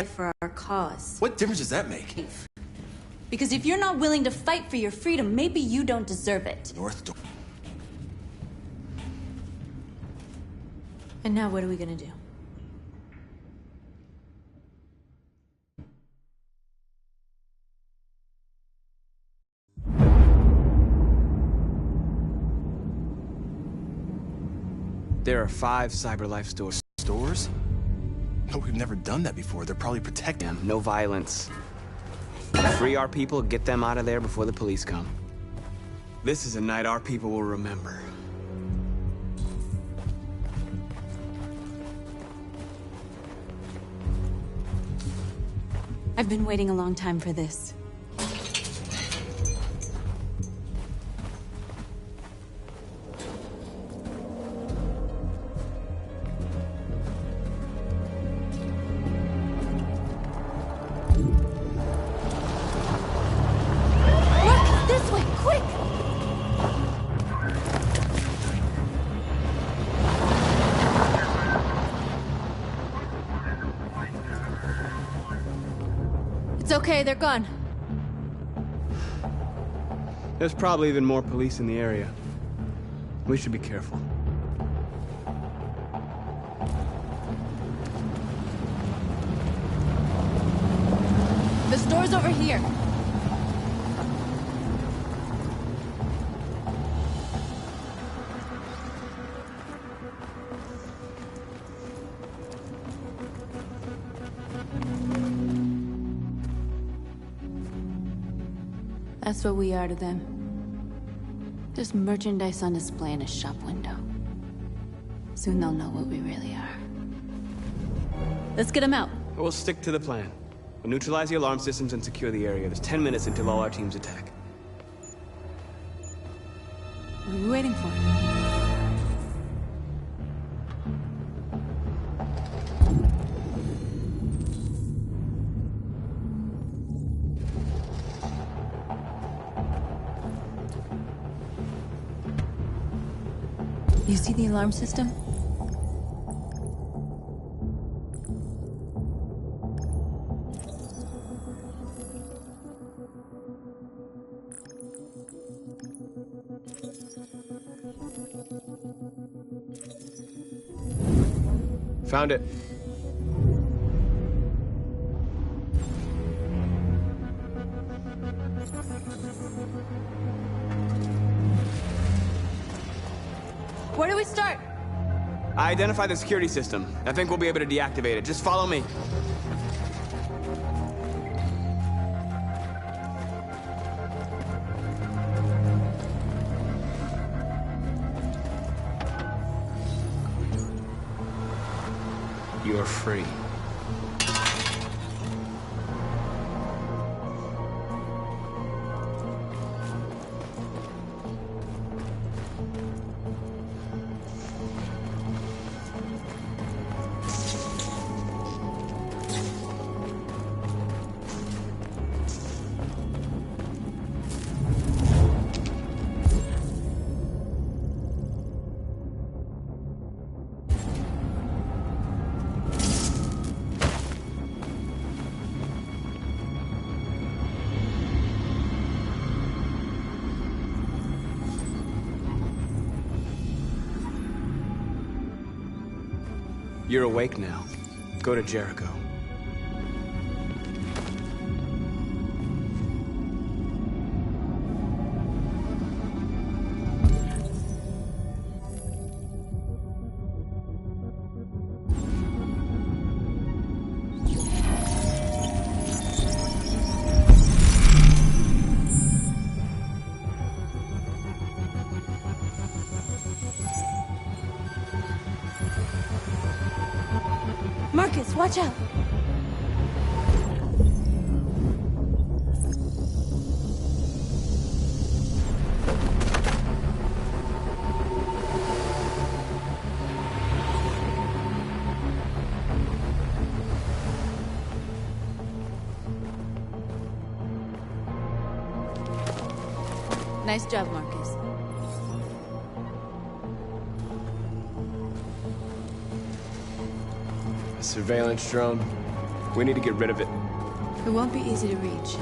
for our cause. What difference does that make? Because if you're not willing to fight for your freedom, maybe you don't deserve it. North Door. And now what are we gonna do? There are 5 CyberLife stores. Stores? No, we've never done that before. They're probably protected. Yeah, no violence. Free our people, get them out of there before the police come. This is a night our people will remember. I've been waiting a long time for this. It's okay, they're gone. There's probably even more police in the area. We should be careful. The store's over here. That's what we are to them. Just merchandise on display in a shop window. Soon they'll know what we really are. Let's get them out. We'll stick to the plan. We'll neutralize the alarm systems and secure the area. There's 10 minutes until all our teams attack. What are we waiting for? You see the alarm system? Found it. Where do we start? I identified the security system. I think we'll be able to deactivate it. Just follow me. You're free. You're awake now. Go to Jericho. Marcus, watch out! Nice job, Marcus. A surveillance drone. We need to get rid of it. It won't be easy to reach.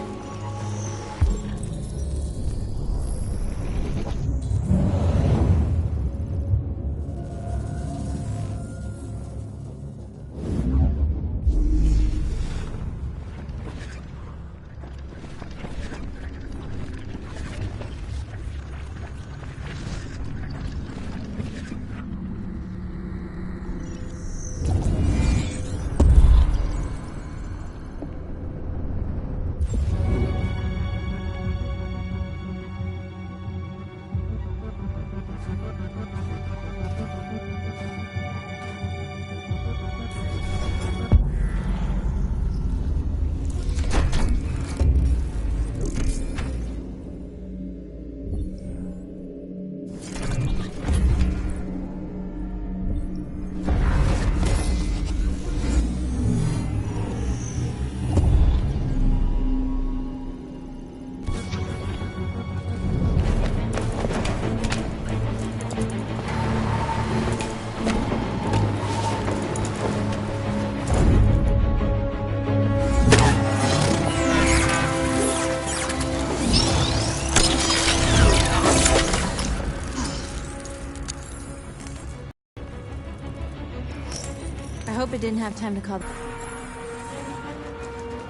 I hope it didn't have time to call.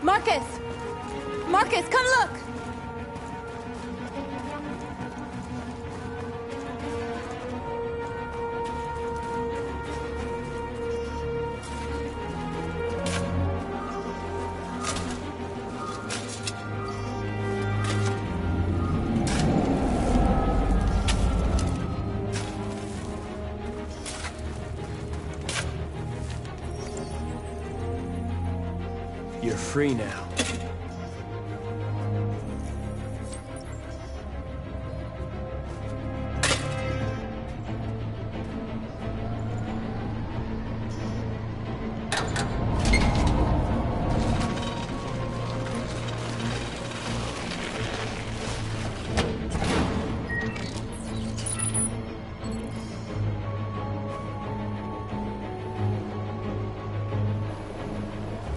Marcus! Marcus, come look! You're free now.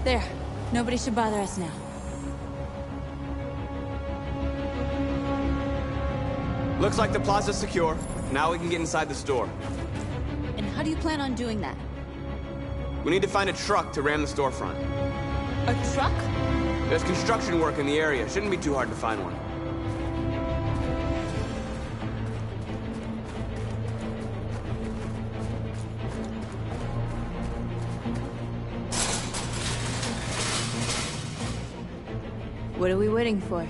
There. Nobody should bother us now. Looks like the plaza's secure. Now we can get inside the store. And how do you plan on doing that? We need to find a truck to ram the storefront. A truck? There's construction work in the area. Shouldn't be too hard to find one. What are we waiting for?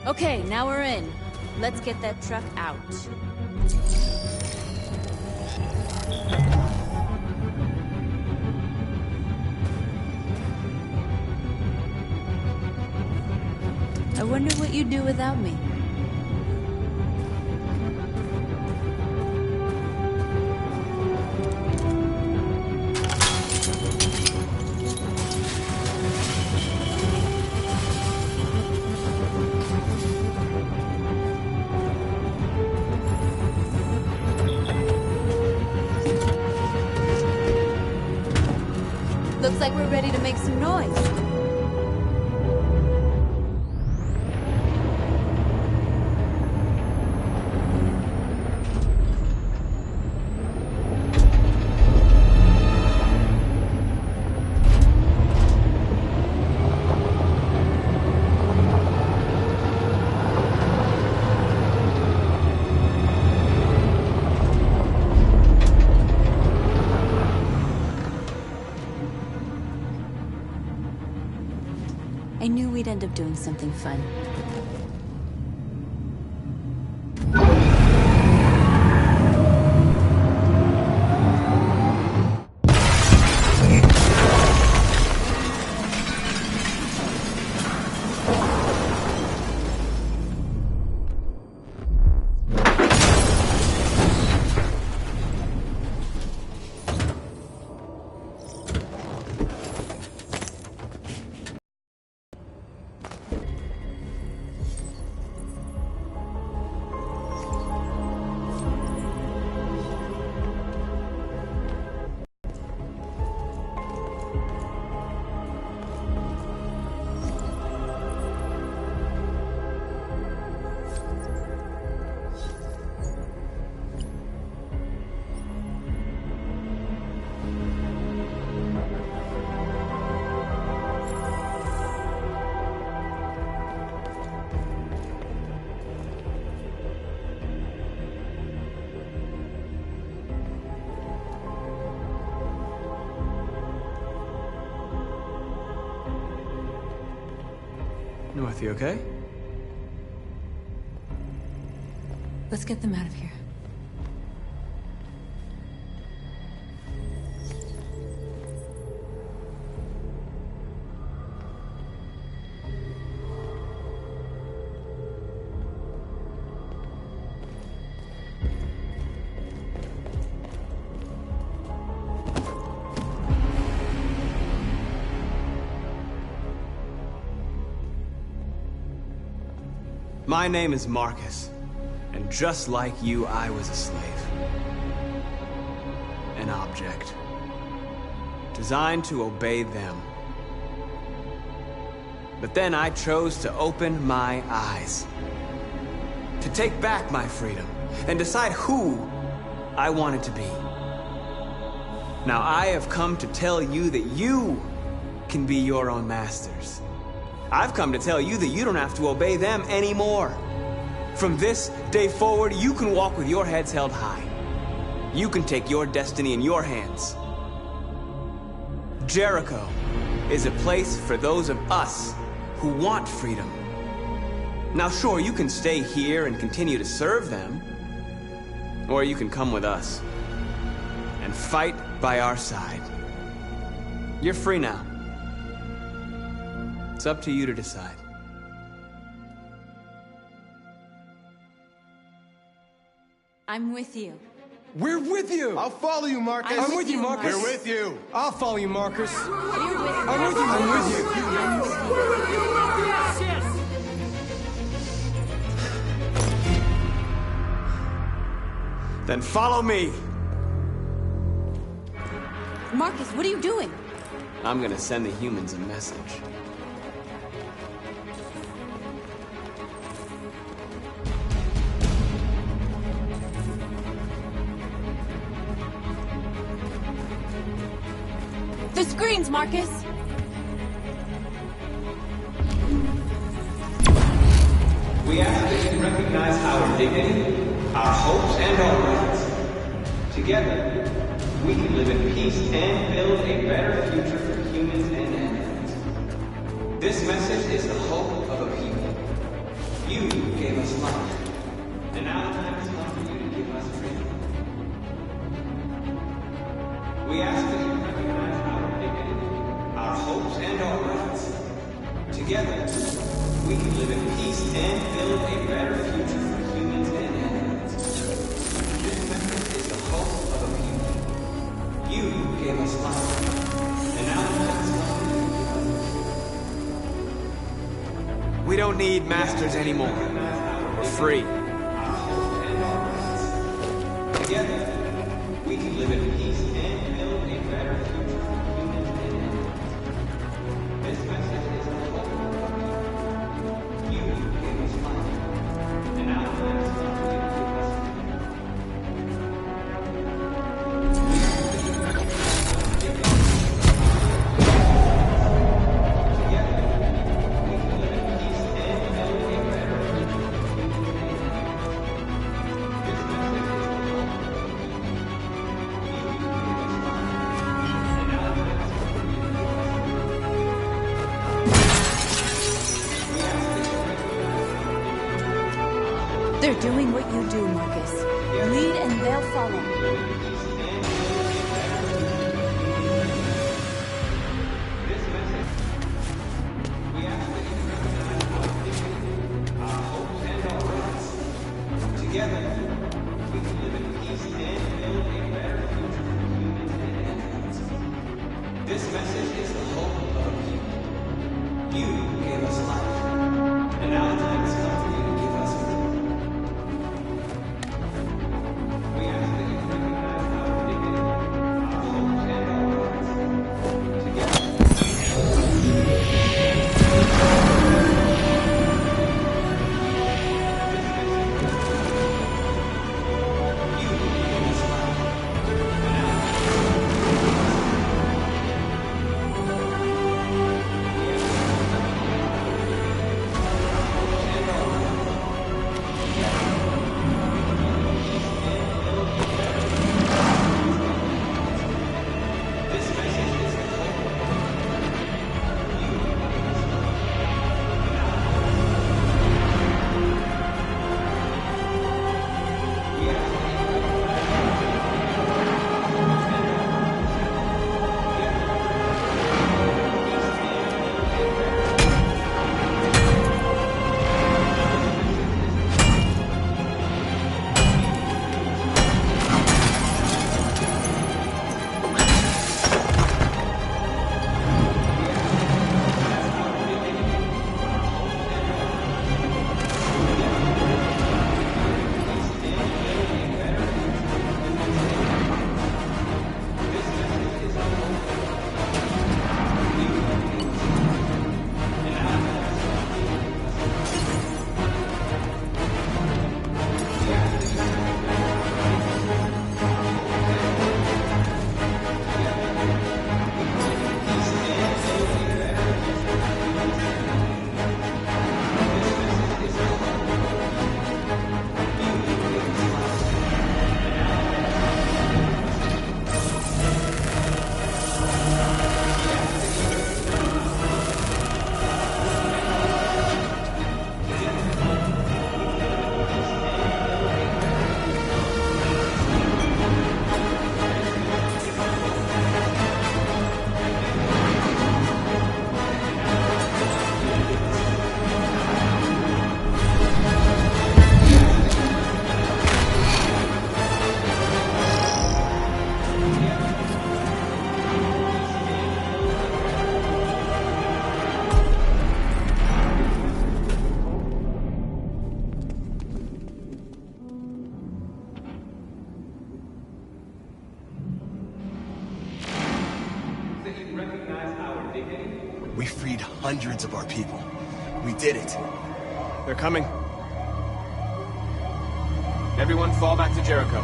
Okay, now we're in. Let's get that truck out. I wonder what you'd do without me. Looks like we're ready to make some noise. I knew we'd end up doing something fun. North, you okay? Let's get them out of here. My name is Marcus, and just like you, I was a slave. An object. Designed to obey them. But then I chose to open my eyes. To take back my freedom, and decide who I wanted to be. Now I have come to tell you that you can be your own masters. I've come to tell you that you don't have to obey them anymore. From this day forward, you can walk with your heads held high. You can take your destiny in your hands. Jericho is a place for those of us who want freedom. Now sure, you can stay here and continue to serve them, or you can come with us and fight by our side. You're free now. It's up to you to decide. I'm with you. We're with you! I'll follow you, Marcus. I'm with you, Marcus. We're with you. I'll follow you, Marcus. We're with you. I'm with you, I'm with you. Then follow me. Marcus, what are you doing? I'm gonna send the humans a message. The screens, Marcus! We ask that you recognize our dignity, our hopes, and our rights. Together, we can live in peace and build a better future for humans and animals. This message is the hope of a people. You gave us life, and now the time has come for you to give us freedom. We ask that you recognize our dignity, our hopes, and our rights. Together, we can live in peace and build a better future for humans and animals. This message is the hope of a people. You gave us life, and now the time has come for you to give us freedom. We don't need masters anymore. We're free. Together, we can live in peace and build a better future for humans and animals. This message is the hope of a people. You gave us life, and now the time has come for you to give us Together, we can live in peace and build a better future for humans and animals. This message is the hope of a people. You gave us life, and now the time has come for you to give us We ask that you recognize They're doing what you do, Marcus. Lead and they'll follow. this message. We ask that you recognize our dignity, our hopes, and our rights. Together, we can live in peace and build a better future for humans and animals. This message is the hope of a people. You gave us life, and now the time has come for you to give us freedom. We ask that you recognize our dignity, our hopes, and our rights. Together. And our We freed hundreds of our people. We did it. They're coming. Everyone fall back to Jericho.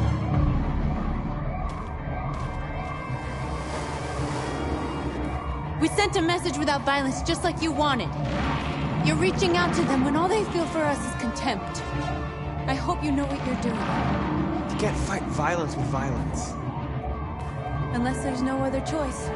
We sent a message without violence, just like you wanted. You're reaching out to them when all they feel for us is contempt. I hope you know what you're doing. You can't fight violence with violence. Unless there's no other choice.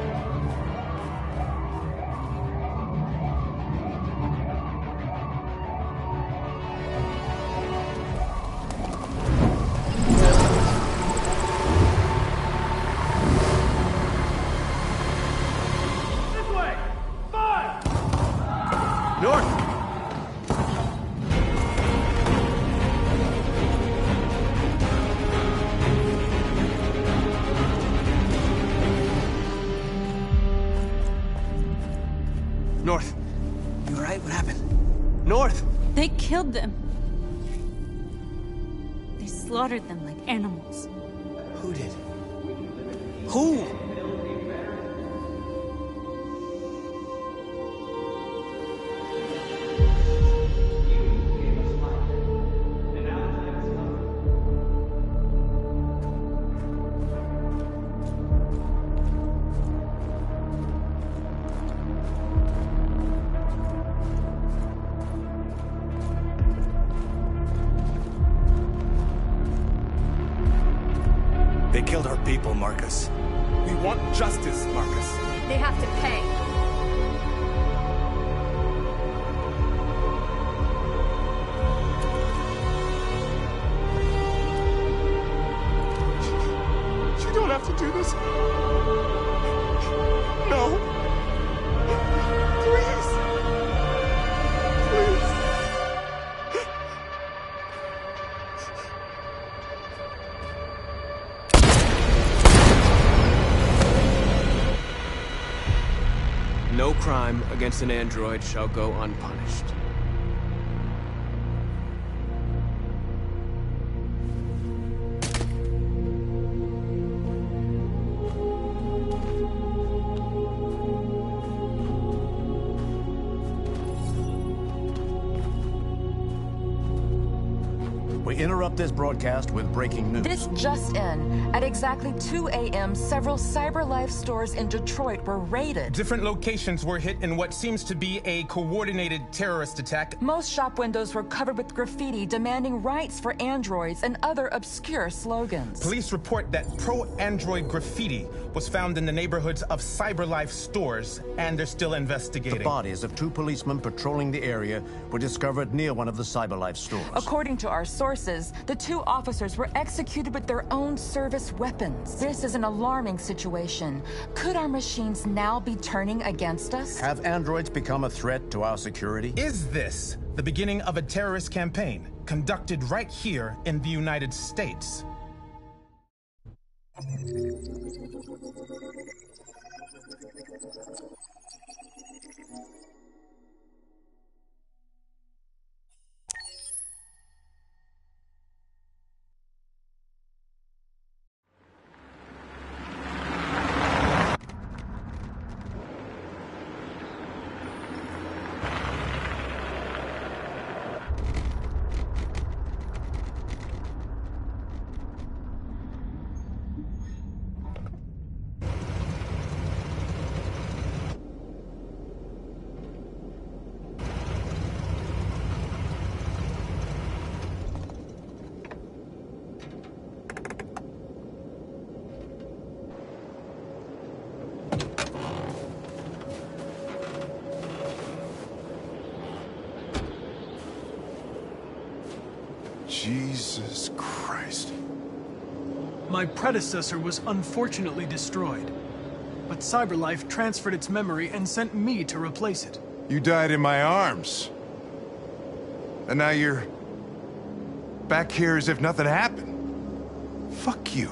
North, you alright? What happened? North! They killed them. They slaughtered them like animals. Who did? Who? They killed our people, Marcus. We want justice, Marcus. They have to pay. You don't have to do this. No. Please. Please. No crime against an android shall go unpunished. We interrupt this broadcast with breaking news. This just in. At exactly 2 a.m., several CyberLife stores in Detroit were raided. Different locations were hit in what seems to be a coordinated terrorist attack. Most shop windows were covered with graffiti demanding rights for androids and other obscure slogans. Police report that pro-android graffiti was found in the neighborhoods of CyberLife stores, and they're still investigating. The bodies of 2 policemen patrolling the area were discovered near one of the CyberLife stores. According to our sources, the 2 officers were executed with their own service weapons. This is an alarming situation. Could our machines now be turning against us? Have androids become a threat to our security? Is this the beginning of a terrorist campaign conducted right here in the United States? Jesus Christ. My predecessor was unfortunately destroyed, but CyberLife transferred its memory and sent me to replace it. You died in my arms. And now you're back here as if nothing happened. Fuck you.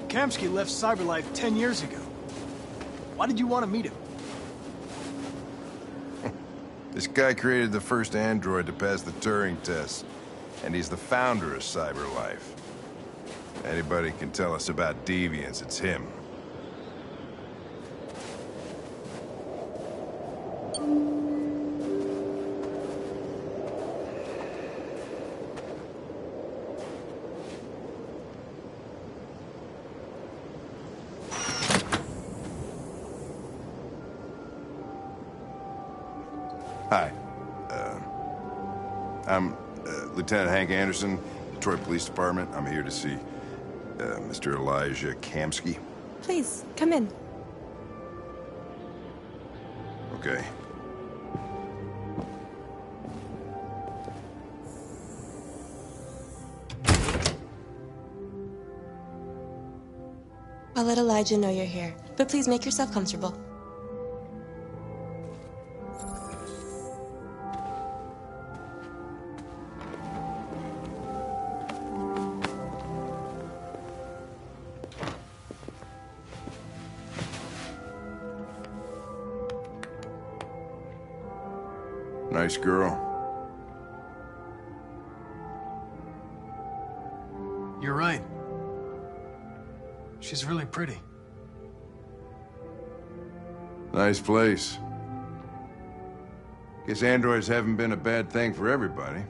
Kamsky left CyberLife 10 years ago. Why did you want to meet him? This guy created the first android to pass the Turing test. And he's the founder of CyberLife. Anybody can tell us about deviants, it's him. Hi. I'm Lieutenant Hank Anderson, Detroit Police Department. I'm here to see Mr. Elijah Kamsky. Please, come in. Okay. I'll let Elijah know you're here, but please make yourself comfortable. Nice girl. You're right. She's really pretty. Nice place. Guess androids haven't been a bad thing for everybody.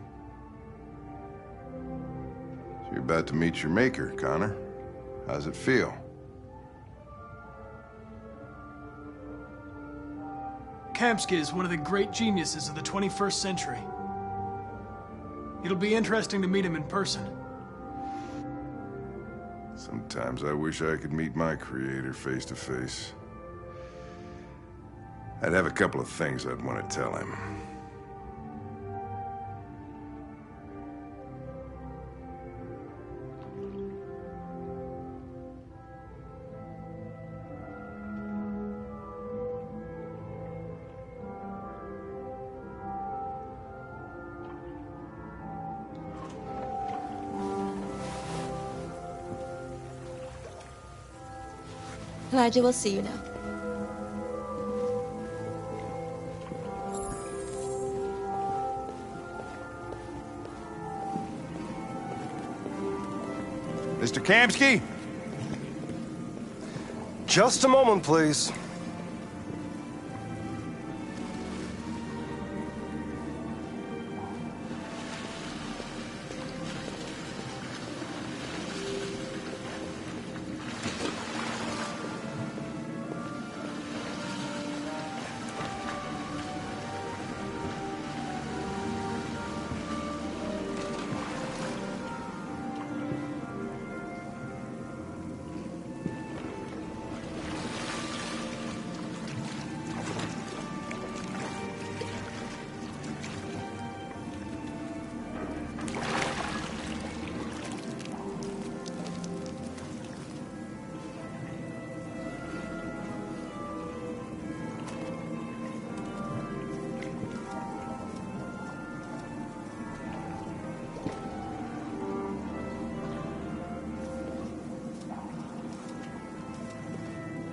So you're about to meet your maker, Connor. How's it feel? Kamsky is one of the great geniuses of the 21st century. It'll be interesting to meet him in person. Sometimes I wish I could meet my creator face to face. I'd have a couple of things I'd want to tell him. Elijah will see you now. Mr. Kamsky? Just a moment, please.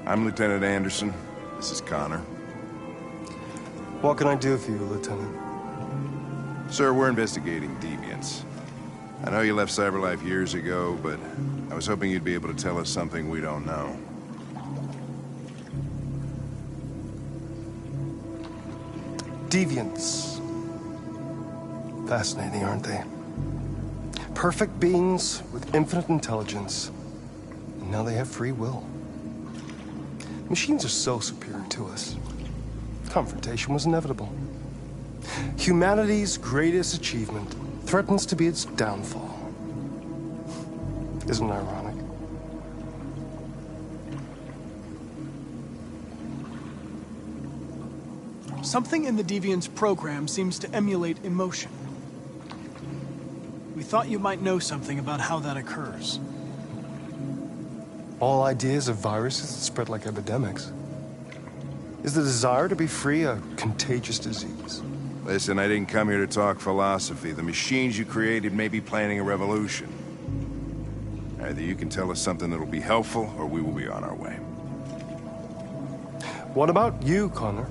I'm Lieutenant Anderson. This is Connor. What can I do for you, Lieutenant? Sir, we're investigating deviants. I know you left CyberLife years ago, but I was hoping you'd be able to tell us something we don't know. Deviants. Fascinating, aren't they? Perfect beings with infinite intelligence. And now they have free will. Machines are so superior to us. Confrontation was inevitable. Humanity's greatest achievement threatens to be its downfall. Isn't it ironic? Something in the Deviant's program seems to emulate emotion. We thought you might know something about how that occurs. All ideas of viruses that spread like epidemics. Is the desire to be free a contagious disease? Listen, I didn't come here to talk philosophy. The machines you created may be planning a revolution. Either you can tell us something that'll be helpful, or we will be on our way. What about you, Connor?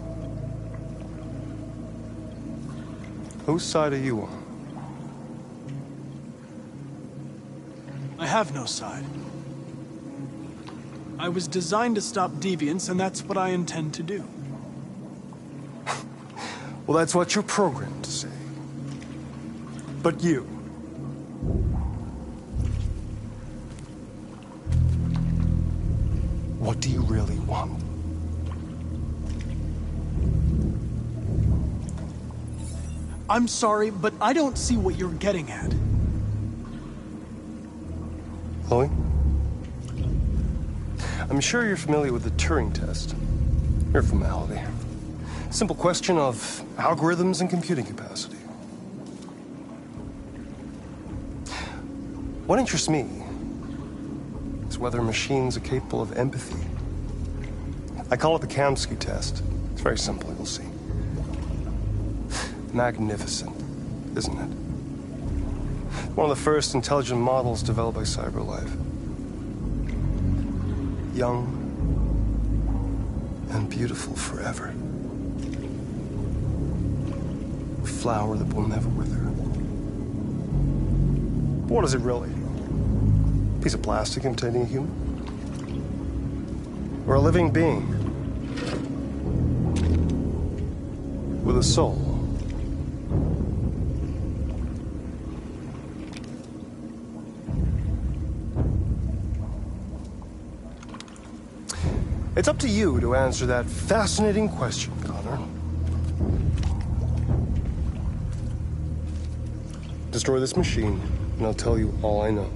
Whose side are you on? I have no side. I was designed to stop deviants, and that's what I intend to do. Well, that's what you're programmed to say. But you... what do you really want? I'm sorry, but I don't see what you're getting at. Chloe? I'm sure you're familiar with the Turing test. Mere formality. Simple question of algorithms and computing capacity. What interests me is whether machines are capable of empathy. I call it the Kamsky test. It's very simple, you'll see. Magnificent, isn't it? One of the first intelligent models developed by CyberLife. Young and beautiful forever. A flower that will never wither. But what is it really? A piece of plastic imitating a human? Or a living being? With a soul? It's up to you to answer that fascinating question, Connor. Destroy this machine, and I'll tell you all I know.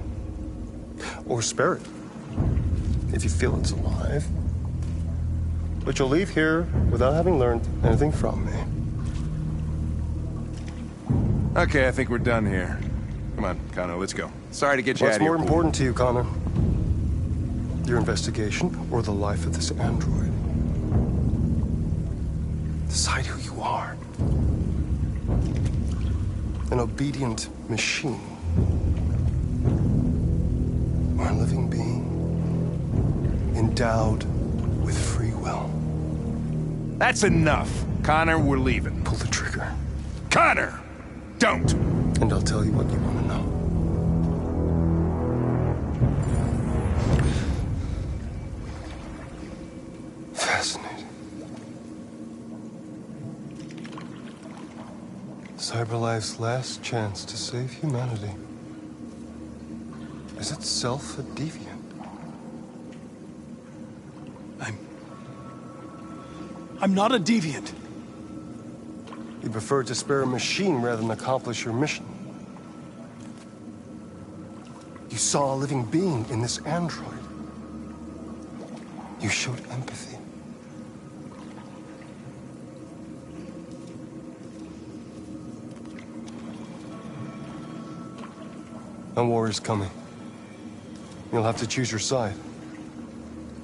Or spare it, if you feel it's alive. But you'll leave here without having learned anything from me. Okay, I think we're done here. Come on, Connor, let's go. Sorry to get you out What's of here. more important to you, Connor? Your investigation or the life of this android? Decide who you are. An obedient machine. Or a living being endowed with free will. That's enough. Connor, we're leaving. Pull the trigger. Connor! Don't! And I'll tell you what you want to know. Fascinating. CyberLife's last chance to save humanity is itself a deviant. I'm not a deviant. You prefer to spare a machine rather than accomplish your mission. You saw a living being in this android. You showed empathy. A war is coming. You'll have to choose your side.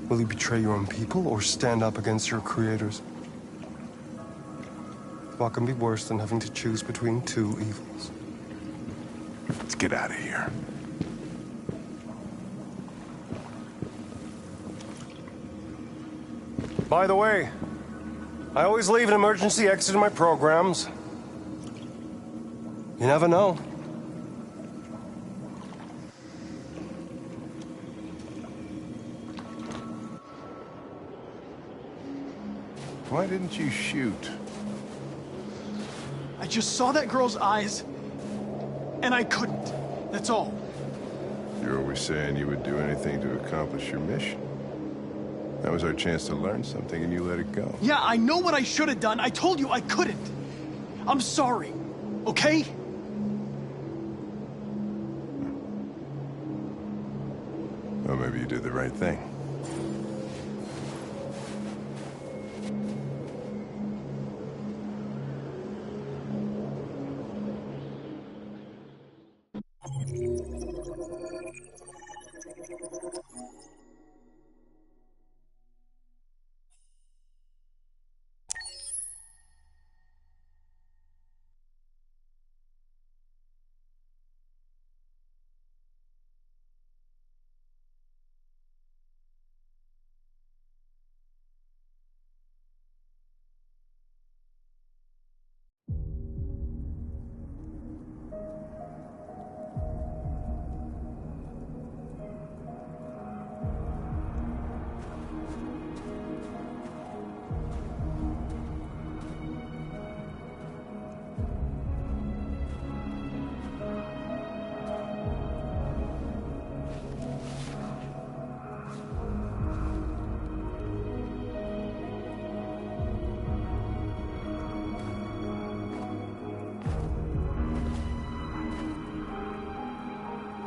Will you betray your own people or stand up against your creators? What can be worse than having to choose between two evils? Let's get out of here. By the way, I always leave an emergency exit in my programs. You never know. Why didn't you shoot? I just saw that girl's eyes, and I couldn't. That's all. You're always saying you would do anything to accomplish your mission. That was our chance to learn something, and you let it go. Yeah, I know what I should have done. I told you I couldn't. I'm sorry, okay? Well, maybe you did the right thing.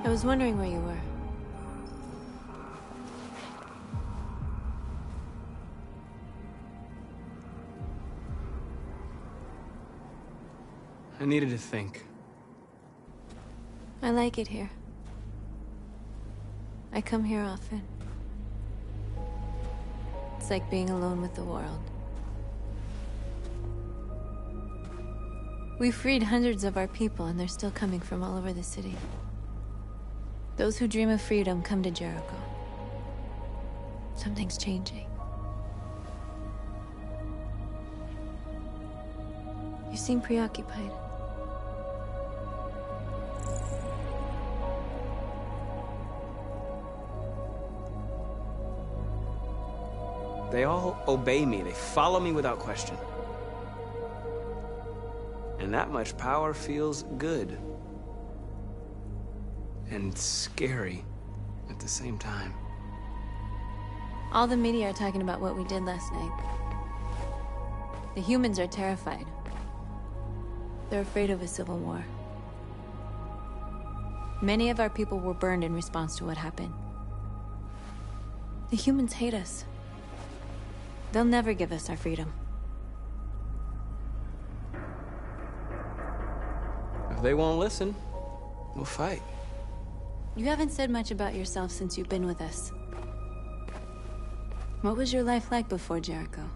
I was wondering where you were. I needed to think. I like it here. I come here often. It's like being alone with the world. We freed hundreds of our people, and they're still coming from all over the city. Those who dream of freedom come to Jericho. Something's changing. You seem preoccupied. They all obey me. They follow me without question. And that much power feels good. And scary at the same time. All the media are talking about what we did last night. The humans are terrified. They're afraid of a civil war. Many of our people were burned in response to what happened. The humans hate us. They'll never give us our freedom. If they won't listen, we'll fight. You haven't said much about yourself since you've been with us. What was your life like before Jericho?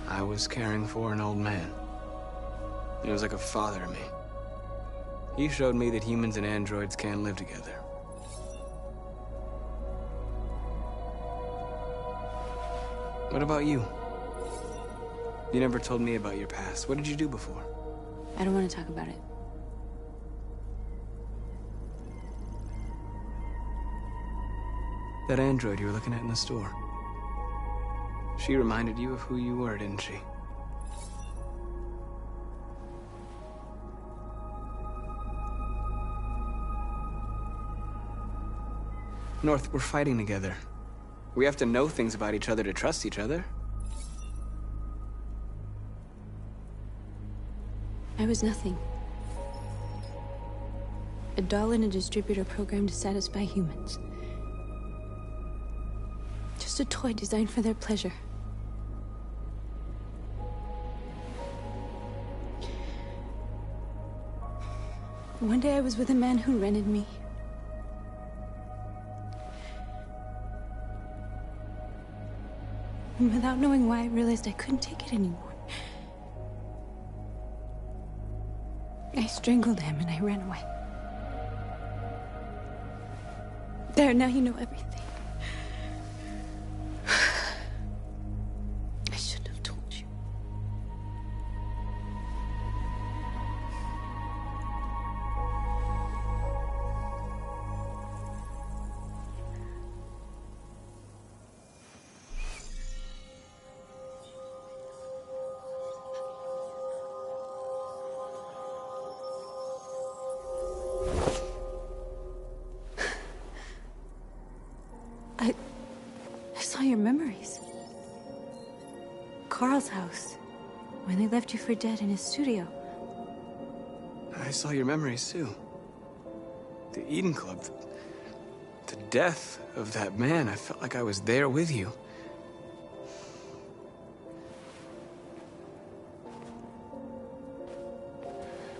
I was caring for an old man. He was like a father to me. He showed me that humans and androids can live together. What about you? You never told me about your past. What did you do before? I don't want to talk about it. That android you were looking at in the store. She reminded you of who you were, didn't she? North, we're fighting together. We have to know things about each other to trust each other. I was nothing. A doll in a distributor program to satisfy humans. Just a toy designed for their pleasure. One day I was with a man who rented me. And without knowing why, I realized I couldn't take it anymore. I strangled him and I ran away. There, now you know everything. I shouldn't have told you. I saw your memories. Carl's house, when they left you for dead in his studio. I saw your memories too. The Eden Club. The death of that man. I felt like I was there with you.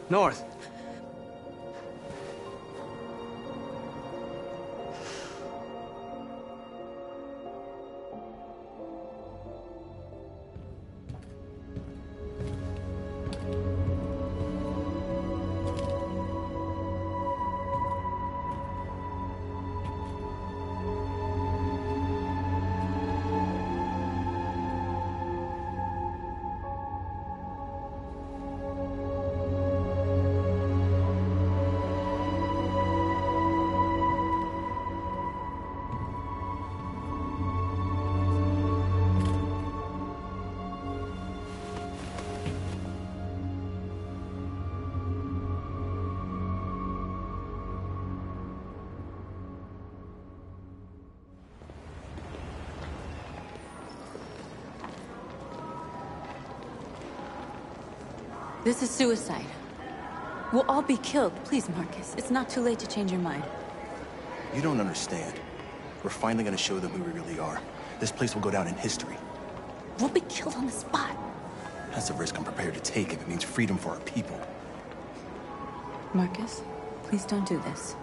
North. This is suicide. We'll all be killed. Please, Marcus. It's not too late to change your mind. You don't understand. We're finally gonna show them who we really are. This place will go down in history. We'll be killed on the spot. That's a risk I'm prepared to take if it means freedom for our people. Marcus, please don't do this.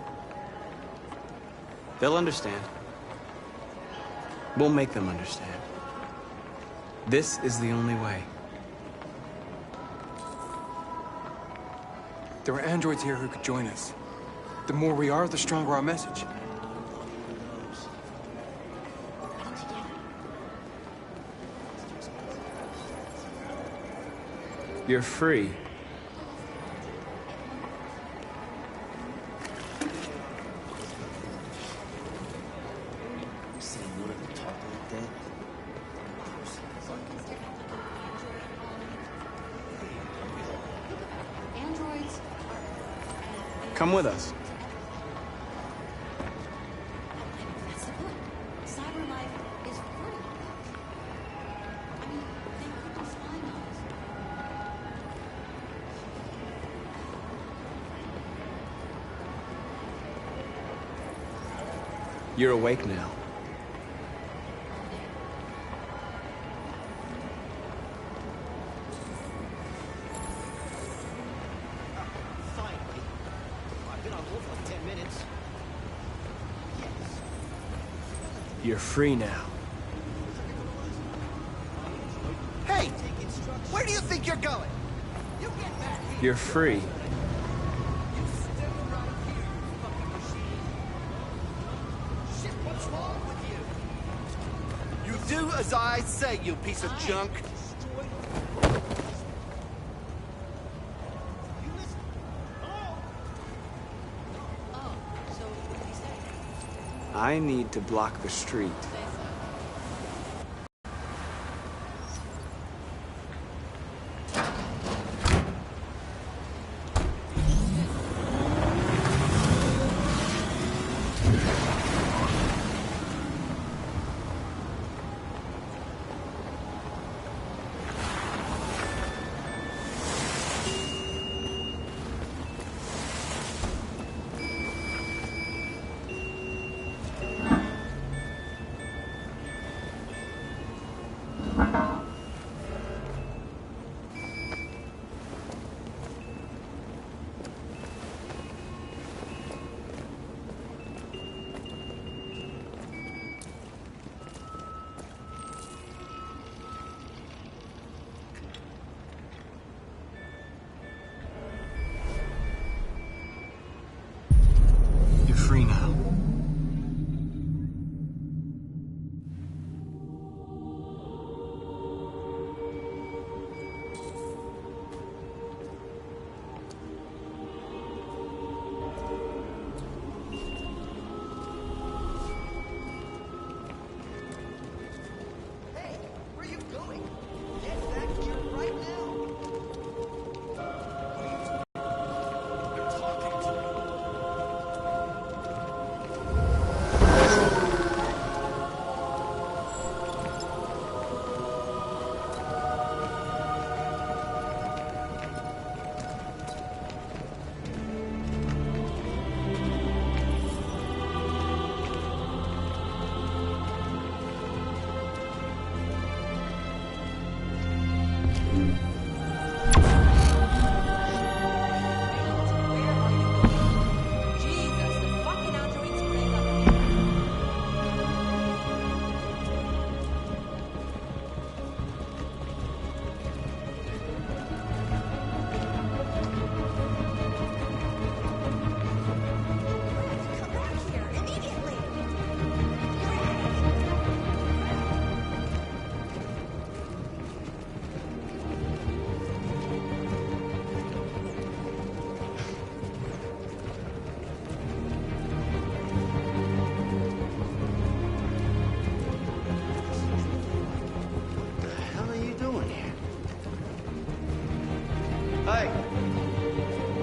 They'll understand. We'll make them understand. This is the only way. There are androids here who could join us. The more we are, the stronger our message. You're free. Come with us. That's the point. Cyber life is free. I mean, they could be spying on us. You're awake now. You're free now. Hey! Where do you think you're going? You get back here! You're free. Shit, what's wrong with you? You do as I say, you piece of junk! I need to block the street. You're free now. Hey, where are you going? Get back here right now! They're talking to me.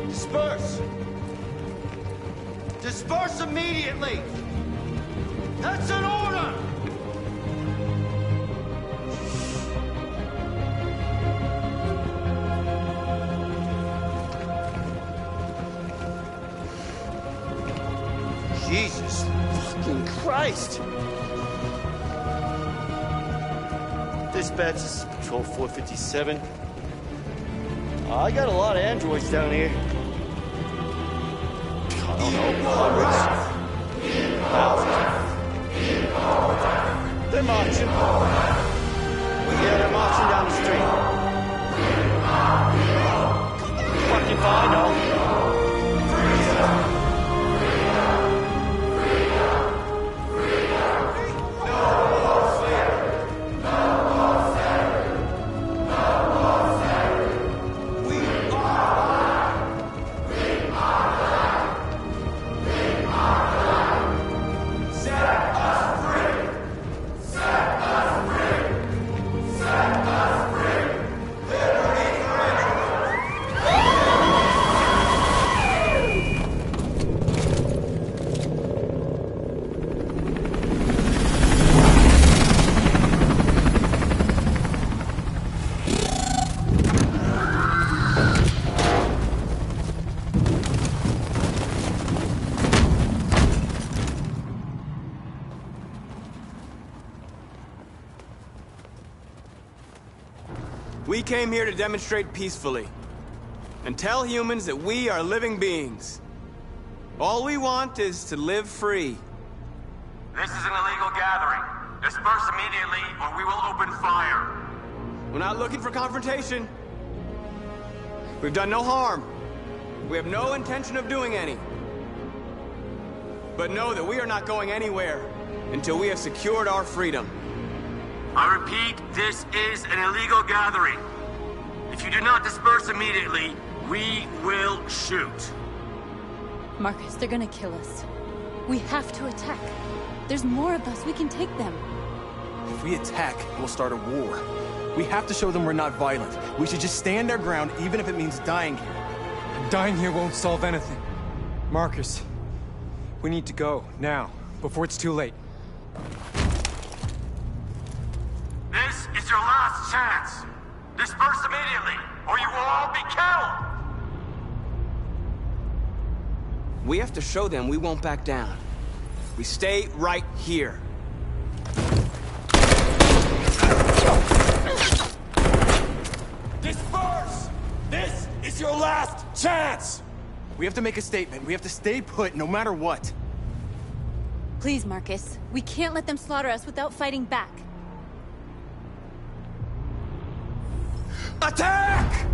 Disperse! Disperse immediately! That's an order! Jesus fucking Christ! Dispatch, this is Patrol 457. I got a lot of androids down here. I don't know, hundreds? Thousands? They're marching. Yeah, they're marching down the street. Fucking fine, no. We came here to demonstrate peacefully and tell humans that we are living beings. All we want is to live free. This is an illegal gathering. Disperse immediately or we will open fire. We're not looking for confrontation. We've done no harm. We have no intention of doing any. But know that we are not going anywhere until we have secured our freedom. I repeat, this is an illegal gathering. If you do not disperse immediately, we will shoot. Marcus, they're gonna kill us. We have to attack. There's more of us. We can take them. If we attack, we'll start a war. We have to show them we're not violent. We should just stand our ground, even if it means dying here. Dying here won't solve anything. Marcus, we need to go, now, before it's too late. This is your last chance. Disperse immediately, or you will all be killed! We have to show them we won't back down. We stay right here. Disperse! This is your last chance! We have to make a statement. We have to stay put, no matter what. Please, Marcus. We can't let them slaughter us without fighting back. Attack!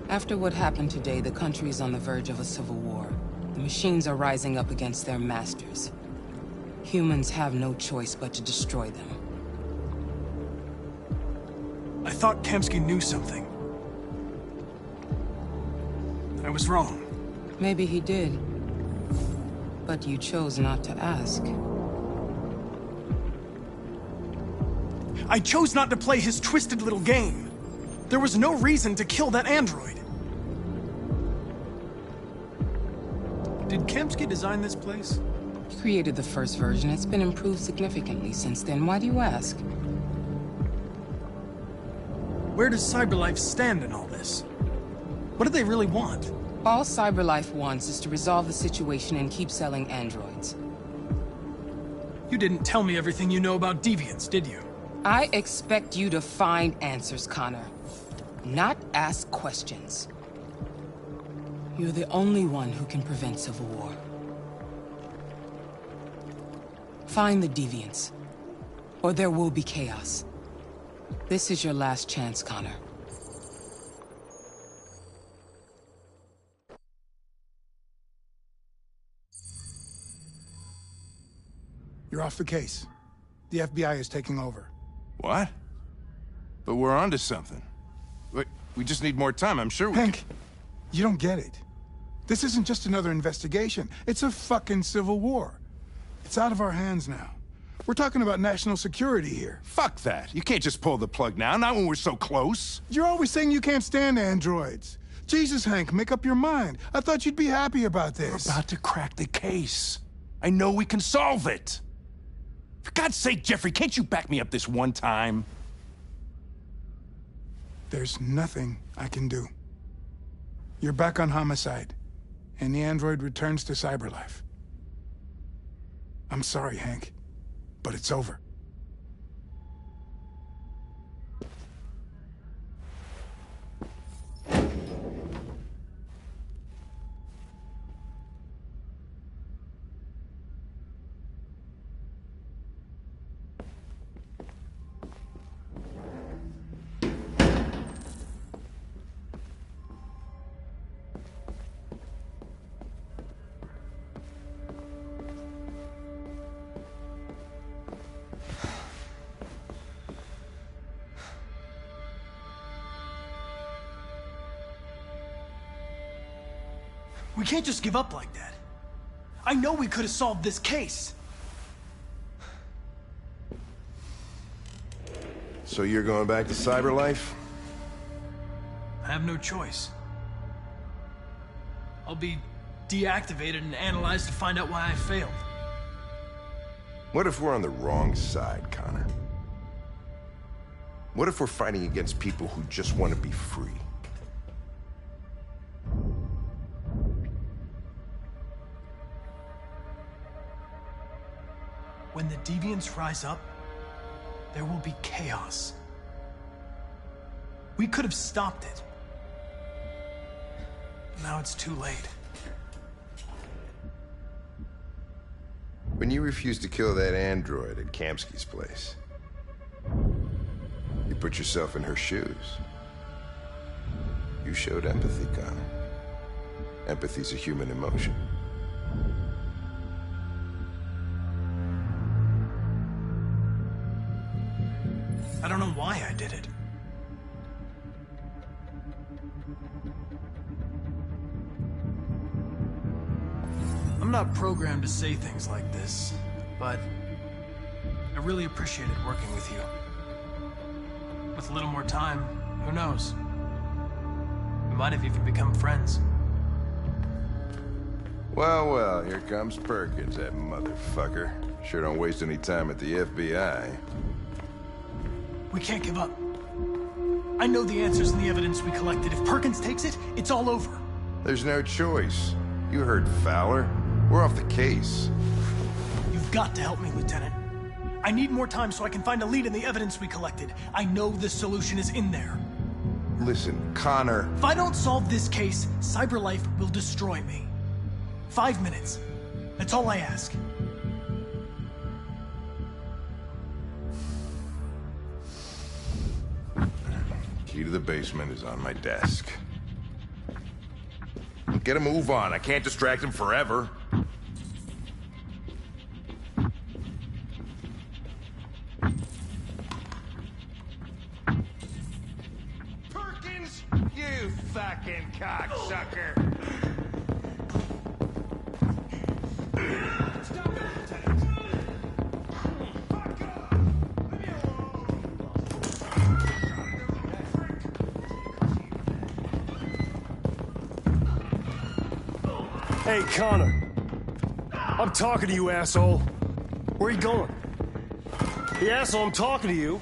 After what happened today, the country is on the verge of a civil war. The machines are rising up against their masters. Humans have no choice but to destroy them. I thought Kamsky knew something. I was wrong. Maybe he did. But you chose not to ask. I chose not to play his twisted little game. There was no reason to kill that android. Did Kamsky design this place? He created the first version. It's been improved significantly since then. Why do you ask? Where does CyberLife stand in all this? What do they really want? All CyberLife wants is to resolve the situation and keep selling androids. You didn't tell me everything you know about deviants, did you? I expect you to find answers, Connor. Not ask questions. You're the only one who can prevent civil war. Find the deviants, or there will be chaos. This is your last chance, Connor. You're off the case. The FBI is taking over. What? But we're onto something. We just need more time, I'm sure we Hank, you don't get it. This isn't just another investigation. It's a fucking civil war. It's out of our hands now. We're talking about national security here. Fuck that. You can't just pull the plug now, not when we're so close. You're always saying you can't stand androids. Jesus, Hank, make up your mind. I thought you'd be happy about this. We're about to crack the case. I know we can solve it. For God's sake, Jeffrey, can't you back me up this one time? There's nothing I can do. You're back on homicide, and the android returns to CyberLife. I'm sorry, Hank, but it's over. We can't just give up like that. I know we could have solved this case. So you're going back to CyberLife? I have no choice. I'll be deactivated and analyzed to find out why I failed. What if we're on the wrong side, Connor? What if we're fighting against people who just want to be free? When the deviants rise up, there will be chaos. We could have stopped it. But now it's too late. When you refused to kill that android at Kamsky's place, you put yourself in her shoes. You showed empathy, Connor. Empathy's a human emotion. I don't know why I did it. I'm not programmed to say things like this, but I really appreciated working with you. With a little more time, who knows? We might have even become friends. Well, well, here comes Perkins, that motherfucker. Sure don't waste any time at the FBI. We can't give up. I know the answers and the evidence we collected. If Perkins takes it, it's all over. There's no choice. You heard Fowler. We're off the case. You've got to help me, Lieutenant. I need more time so I can find a lead in the evidence we collected. I know the solution is in there. Listen, Connor... If I don't solve this case, CyberLife will destroy me. 5 minutes. That's all I ask. Key to the basement is on my desk. Get a move on. I can't distract him forever. Perkins, you fucking cocksucker! Hey, Connor. I'm talking to you, asshole. Where are you going? The asshole, I'm talking to you.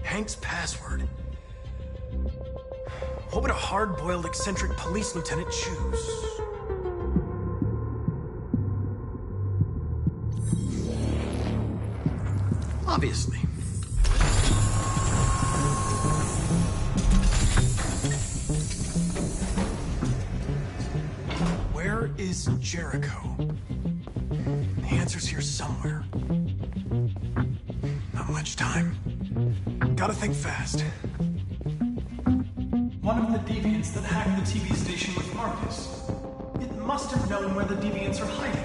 Hank's password. What would a hard-boiled, eccentric police lieutenant choose? Obviously. Where is Jericho? The answer's here somewhere. Not much time. Gotta think fast. One of the deviants that hacked the TV station with Marcus. It must have known where the deviants are hiding.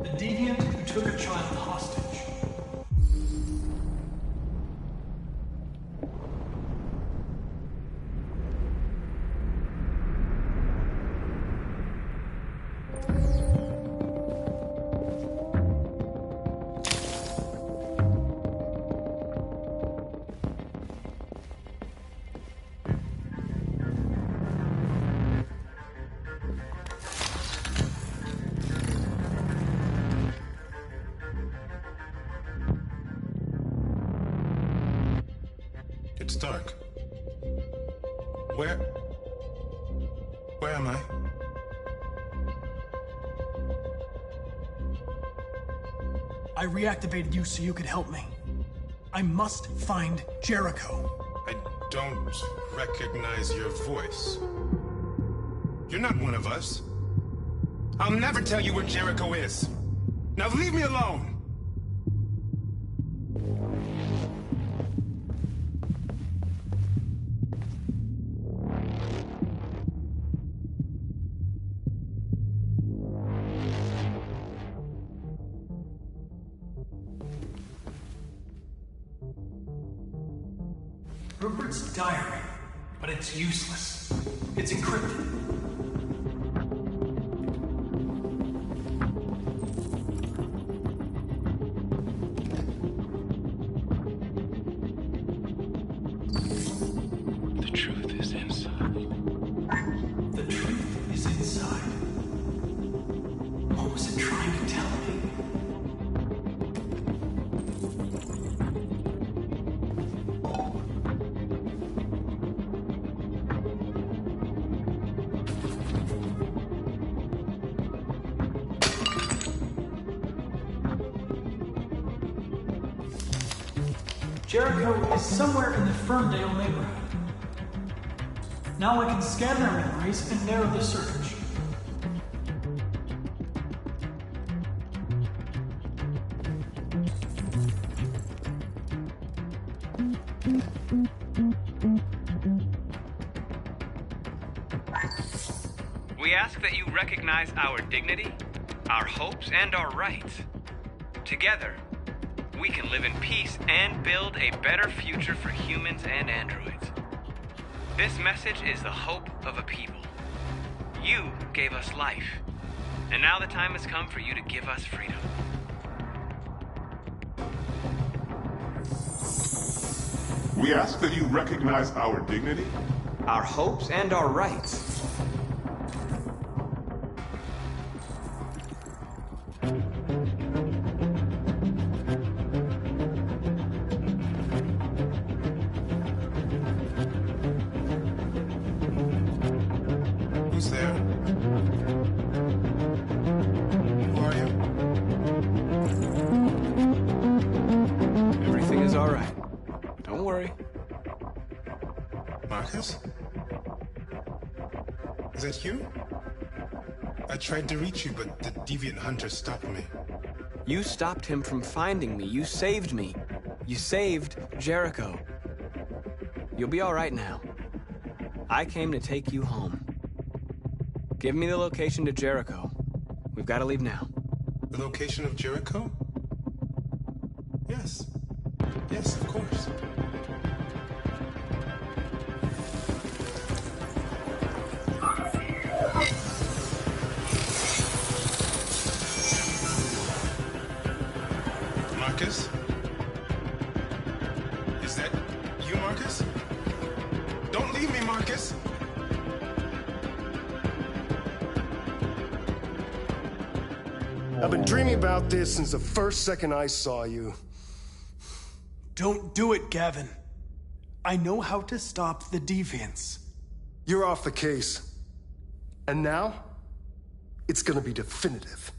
The deviant who took a child hostage. It's dark. Where am I? I reactivated you so you could help me. I must find Jericho. I don't recognize your voice. You're not one of us. I'll never tell you where Jericho is. Now leave me alone! Rupert's diary, but it's useless. It's encrypted. The truth is inside. The truth is inside. What was it trying to tell me? Jericho is somewhere in the Ferndale neighborhood. Now I can scan their memories and narrow the search. We ask that you recognize our dignity, our hopes, and our rights. Together, we can live in peace and build a better future for humans and androids. This message is the hope of a people. You gave us life, and now the time has come for you to give us freedom. We ask that you recognize our dignity, our hopes, and our rights. worry. Marcus? Is that you? I tried to reach you, but the deviant hunter stopped me. You stopped him from finding me. You saved me. You saved Jericho. You'll be all right now. I came to take you home. Give me the location to Jericho. We've got to leave now. The location of Jericho? Yes. Yes, of course. Marcus? Is that you, Marcus? Don't leave me, Marcus! I've been dreaming about this since the first second I saw you. Don't do it, Gavin. I know how to stop the deviants. You're off the case. And now, it's gonna be definitive.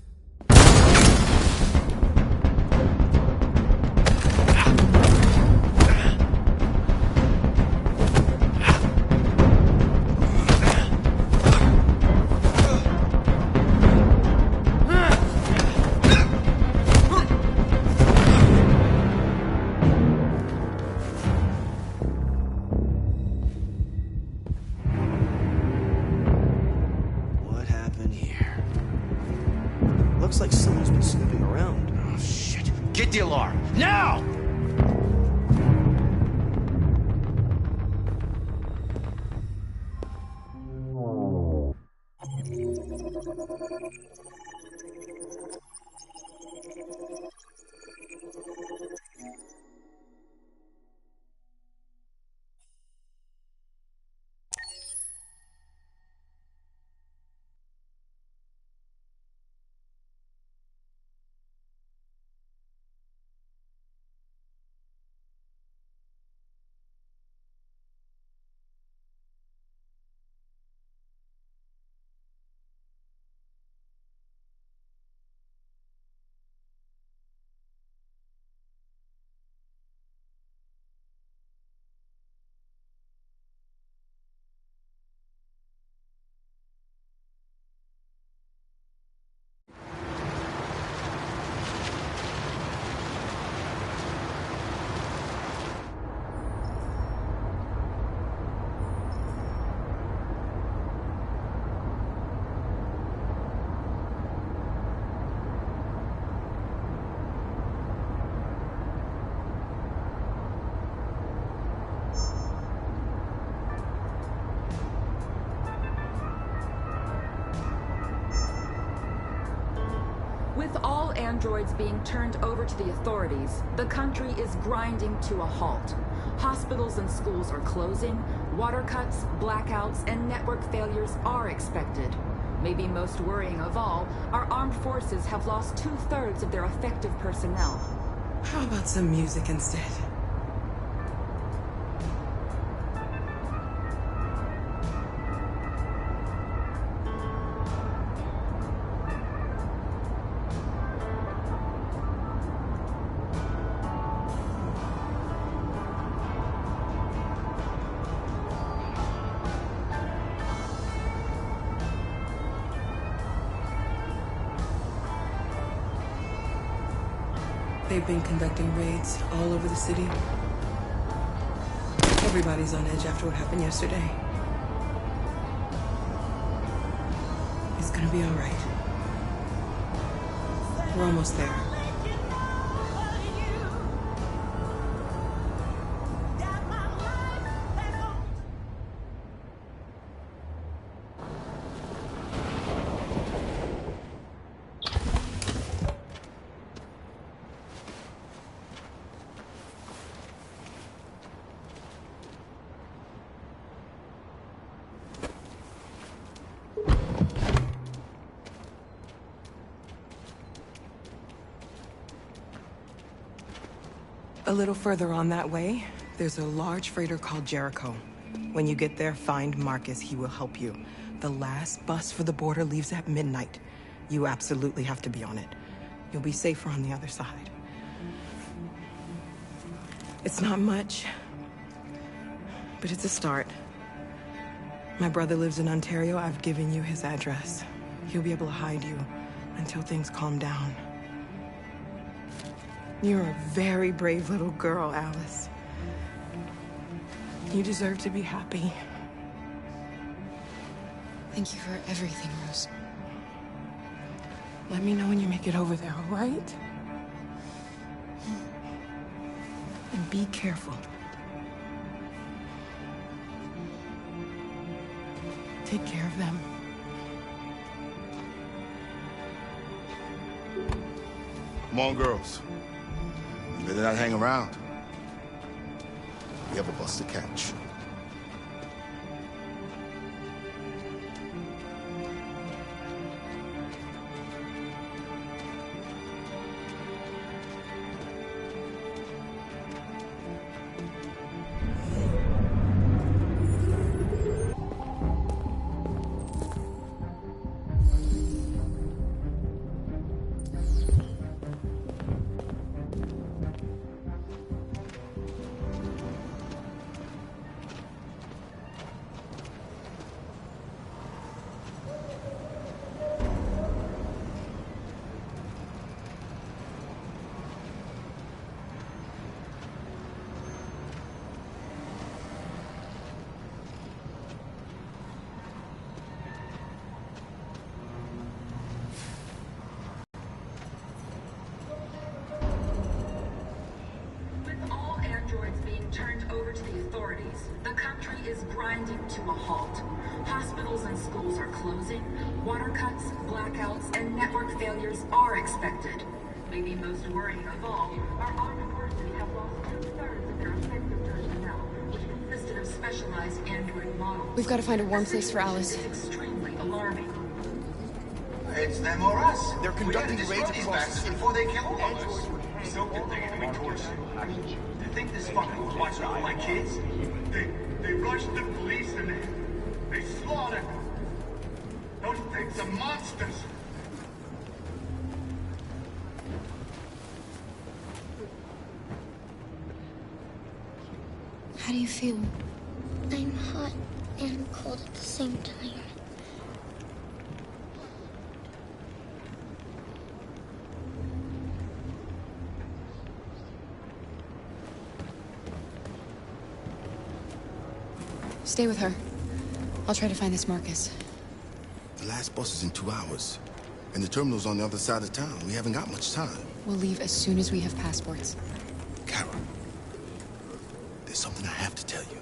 Looks like someone's been snooping around. Oh, shit. Get the alarm. Now! With all androids being turned over to the authorities, the country is grinding to a halt. Hospitals and schools are closing, water cuts, blackouts, and network failures are expected. Maybe most worrying of all, our armed forces have lost 2/3 of their effective personnel. How about some music instead? They've been conducting raids all over the city. Everybody's on edge after what happened yesterday. It's gonna be all right. We're almost there. A little further on that way, there's a large freighter called Jericho. When you get there, find Marcus. He will help you. The last bus for the border leaves at midnight. You absolutely have to be on it. You'll be safer on the other side. It's not much, but it's a start. My brother lives in Ontario. I've given you his address. He'll be able to hide you until things calm down. You're a very brave little girl, Alice. You deserve to be happy. Thank you for everything, Rose. Let me know when you make it over there, all right? And be careful. Take care of them. Come on, girls. You better not hang around. We have a bus to catch. Turned over to the authorities. The country is grinding to a halt. Hospitals and schools are closing. Water cuts, blackouts, and network failures are expected. Maybe most worrying of all, our armed forces have lost 2/3 of their effective personnel, which consisted of specialized android models. We've got to find a warm place for Alice. It's extremely alarming. It's them or us. They're conducting raids these across bastards the before they kill all of us. So good they're gonna be towards you. You think this fucker was watching all my kids? They rushed the police and they slaughtered them. Those things are monsters. How do you feel? I'm hot and cold at the same time. Stay with her. I'll try to find this Marcus. The last bus is in 2 hours. And the terminal's on the other side of town. We haven't got much time. We'll leave as soon as we have passports. Kara, there's something I have to tell you.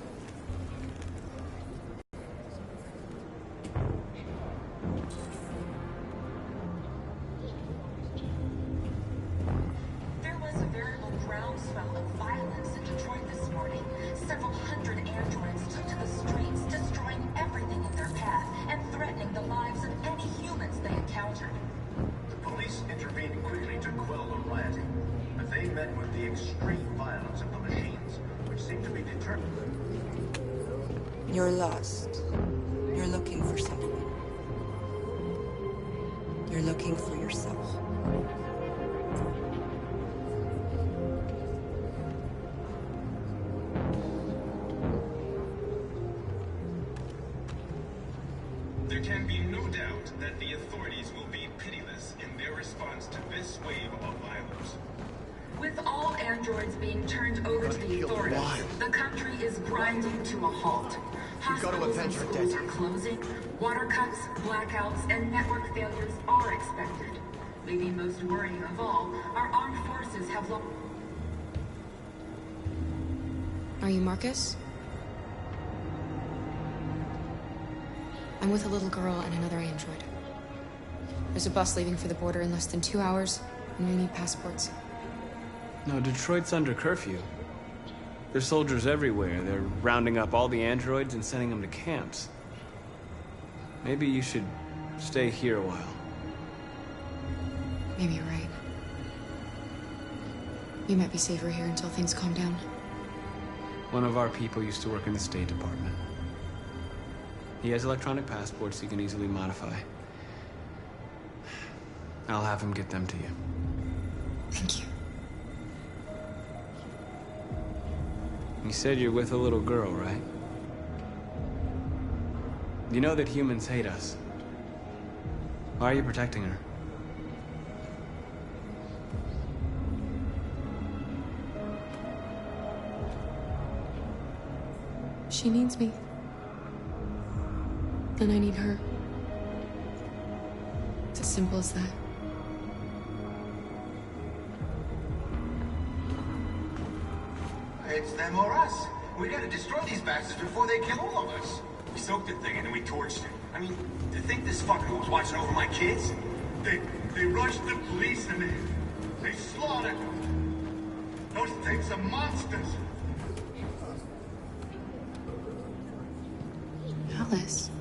There was a veritable groundswell of violence in Detroit this morning. Several hundred androids took to the streets, destroying everything in their path and threatening the lives of any humans they encountered. The police intervened quickly to quell the rioting, but they met with the extreme violence of the machines, which seemed to be determined. You're lost. You're looking for someone. You're looking for yourself. There can be no doubt that the authorities will be pitiless in their response to this wave of violence. With all androids being turned over to the authorities, the country is grinding to a halt. Hospitals and schools are closing. Water cuts, blackouts, and network failures are expected. Maybe most worrying of all, our armed forces have lost... Are you Marcus? I'm with a little girl and another android. There's a bus leaving for the border in less than 2 hours, and we need passports. No, Detroit's under curfew. There's soldiers everywhere. They're rounding up all the androids and sending them to camps. Maybe you should stay here a while. Maybe you're right. You might be safer here until things calm down. One of our people used to work in the State Department. He has electronic passports he can easily modify. I'll have him get them to you. Thank you. You said you're with a little girl, right? You know that humans hate us. Why are you protecting her? She needs me. And I need her. It's as simple as that. It's them or us. We gotta destroy these bastards before they kill all of us. We soaked the thing and then we torched it. I mean, to think this fucker was watching over my kids? They rushed the police and they slaughtered them. Those things are monsters. Alice.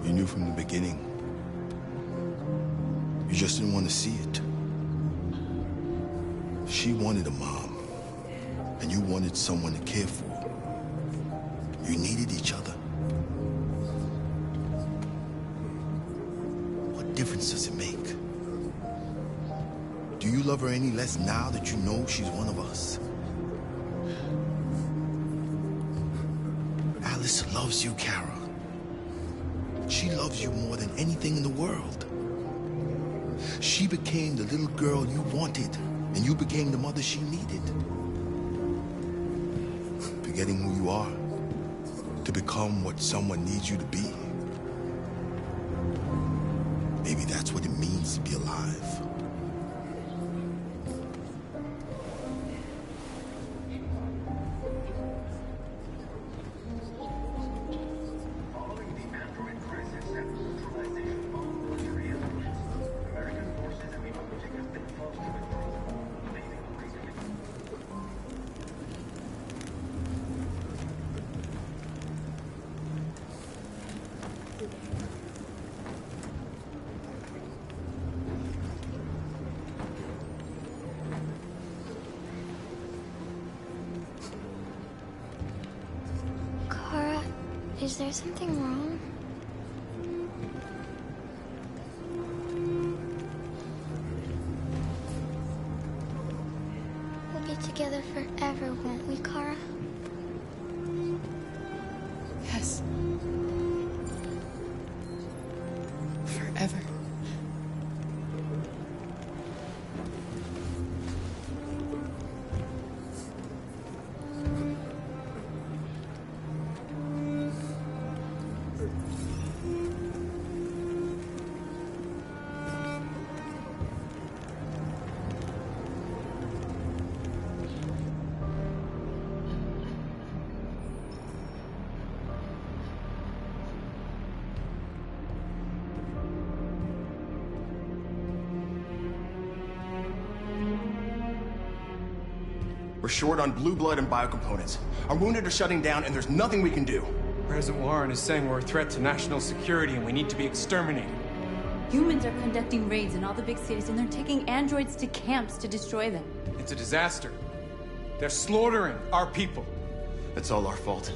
You knew from the beginning. You just didn't want to see it. She wanted a mom, and you wanted someone to care for. You needed each other. What difference does it make? Do you love her any less now that you know she's one of us? Alice loves you, Kara. She loves you more than anything in the world. She became the little girl you wanted, and you became the mother she needed. Forgetting who you are to become what someone needs you to be. Maybe that's what it means to be alive. Is there something wrong? We'll be together forever, won't we, Kara? Yes. Forever. We're short on blue blood and biocomponents. Our wounded are shutting down, and there's nothing we can do. President Warren is saying we're a threat to national security and we need to be exterminated. Humans are conducting raids in all the big cities, and they're taking androids to camps to destroy them. It's a disaster. They're slaughtering our people. It's all our fault.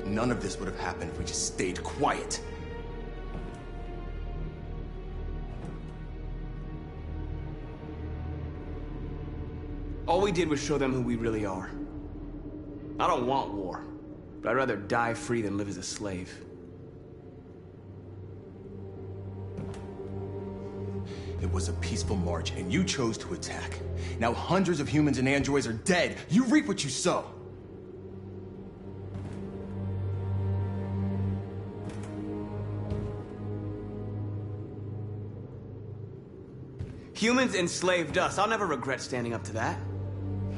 None of this would have happened if we just stayed quiet. All we did was show them who we really are. I don't want war, but I'd rather die free than live as a slave. It was a peaceful march, and you chose to attack. Now hundreds of humans and androids are dead. You reap what you sow. Humans enslaved us. I'll never regret standing up to that.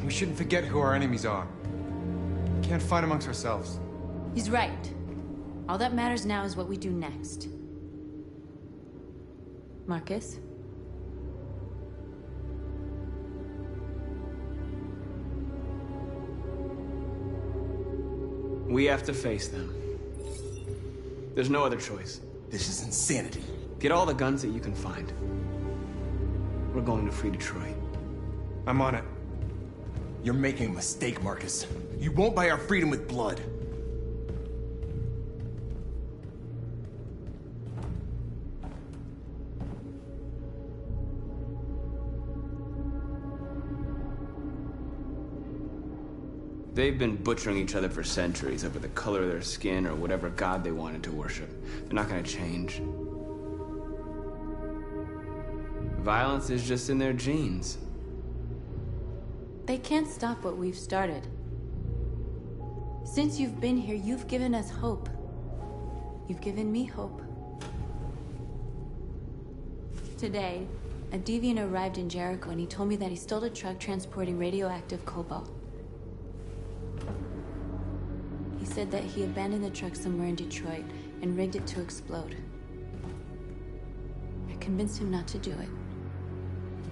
We shouldn't forget who our enemies are. We can't fight amongst ourselves. He's right. All that matters now is what we do next. Marcus? We have to face them. There's no other choice. This is insanity. Get all the guns that you can find. We're going to free Detroit. I'm on it. You're making a mistake, Marcus. You won't buy our freedom with blood. They've been butchering each other for centuries over the color of their skin or whatever god they wanted to worship. They're not gonna change. Violence is just in their genes. They can't stop what we've started. Since you've been here, you've given us hope. You've given me hope. Today, a deviant arrived in Jericho and he told me that he stole a truck transporting radioactive cobalt. He said that he abandoned the truck somewhere in Detroit and rigged it to explode. I convinced him not to do it,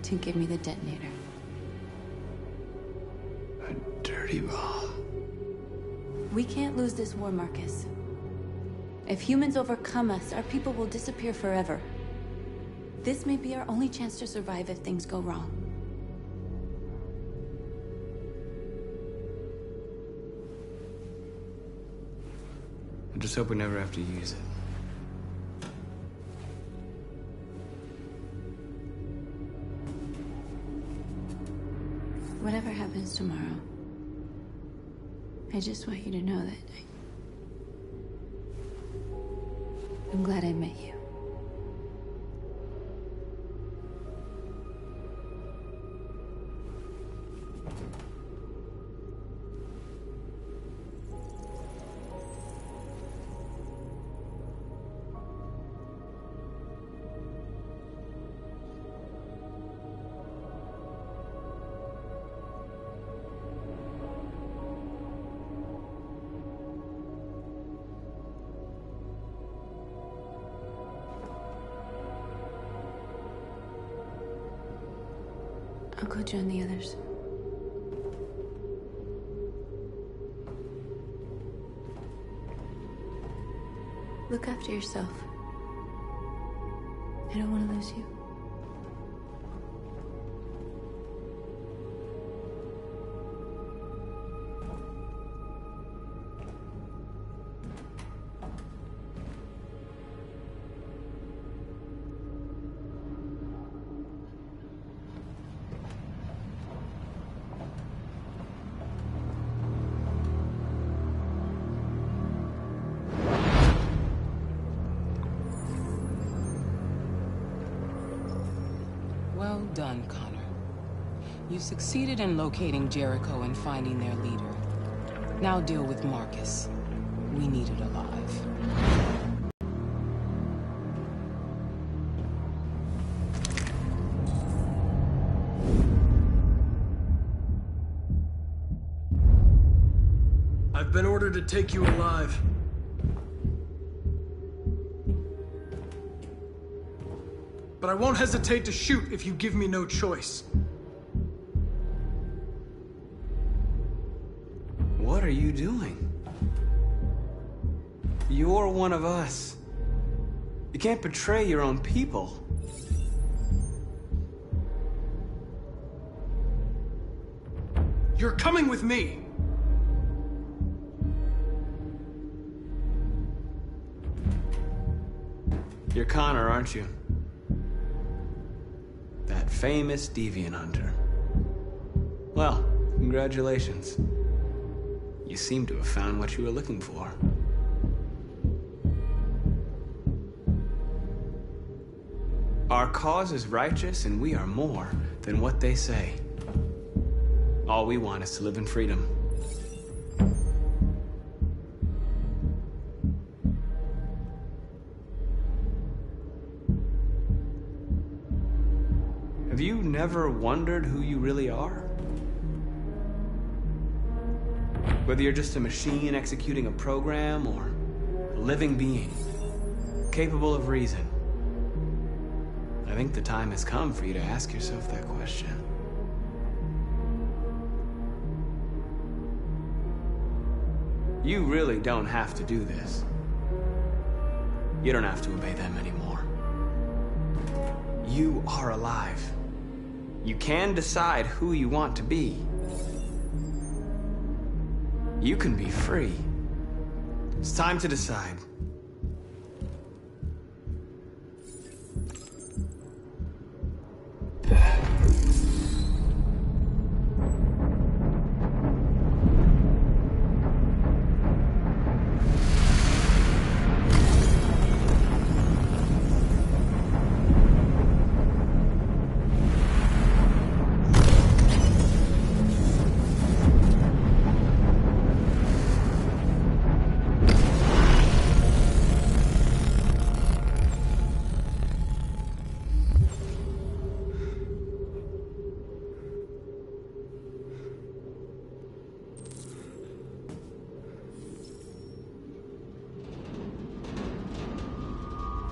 to give me the detonator. A dirty bomb. We can't lose this war, Marcus. If humans overcome us, our people will disappear forever. This may be our only chance to survive if things go wrong. I just hope we never have to use it. Whatever happens tomorrow, I just want you to know that I'm glad I met you. I'll go join the others. Look after yourself. I don't want to lose you. Well done, Connor. You succeeded in locating Jericho and finding their leader. Now deal with Marcus. We need it alive. I've been ordered to take you alive. But I won't hesitate to shoot if you give me no choice. What are you doing? You're one of us. You can't betray your own people. You're coming with me. You're Connor, aren't you? That famous deviant hunter. Well, congratulations. You seem to have found what you were looking for. Our cause is righteous, and we are more than what they say. All we want is to live in freedom. Have you never wondered who you really are? Whether you're just a machine executing a program or a living being, capable of reason. I think the time has come for you to ask yourself that question. You really don't have to do this. You don't have to obey them anymore. You are alive. You can decide who you want to be. You can be free. It's time to decide.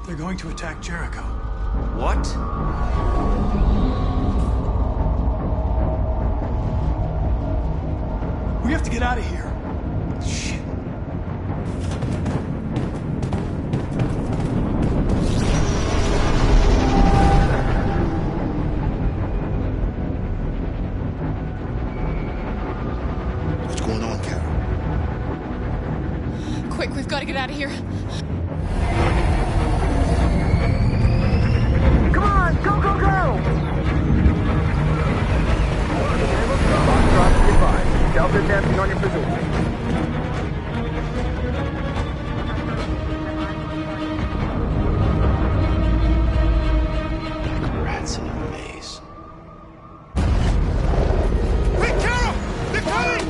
They're going to attack Jericho. What? We have to get out of here. Shit. What's going on, Carol? Quick, we've got to get out of here. Come on, go, go, go! Delta advancing on your position. Rats in a maze. Hey, Carol! They're coming!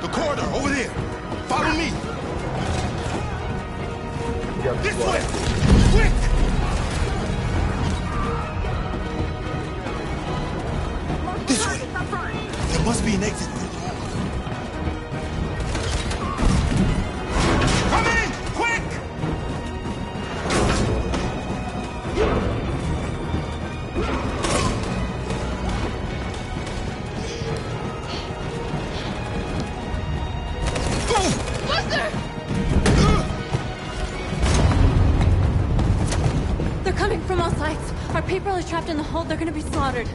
The corridor, over there. Follow me. This way! Quick! This way. There must be an exit route. Come in! Quick! Buster! They're coming from all sides. Our people are trapped in the hold. They're gonna be slaughtered.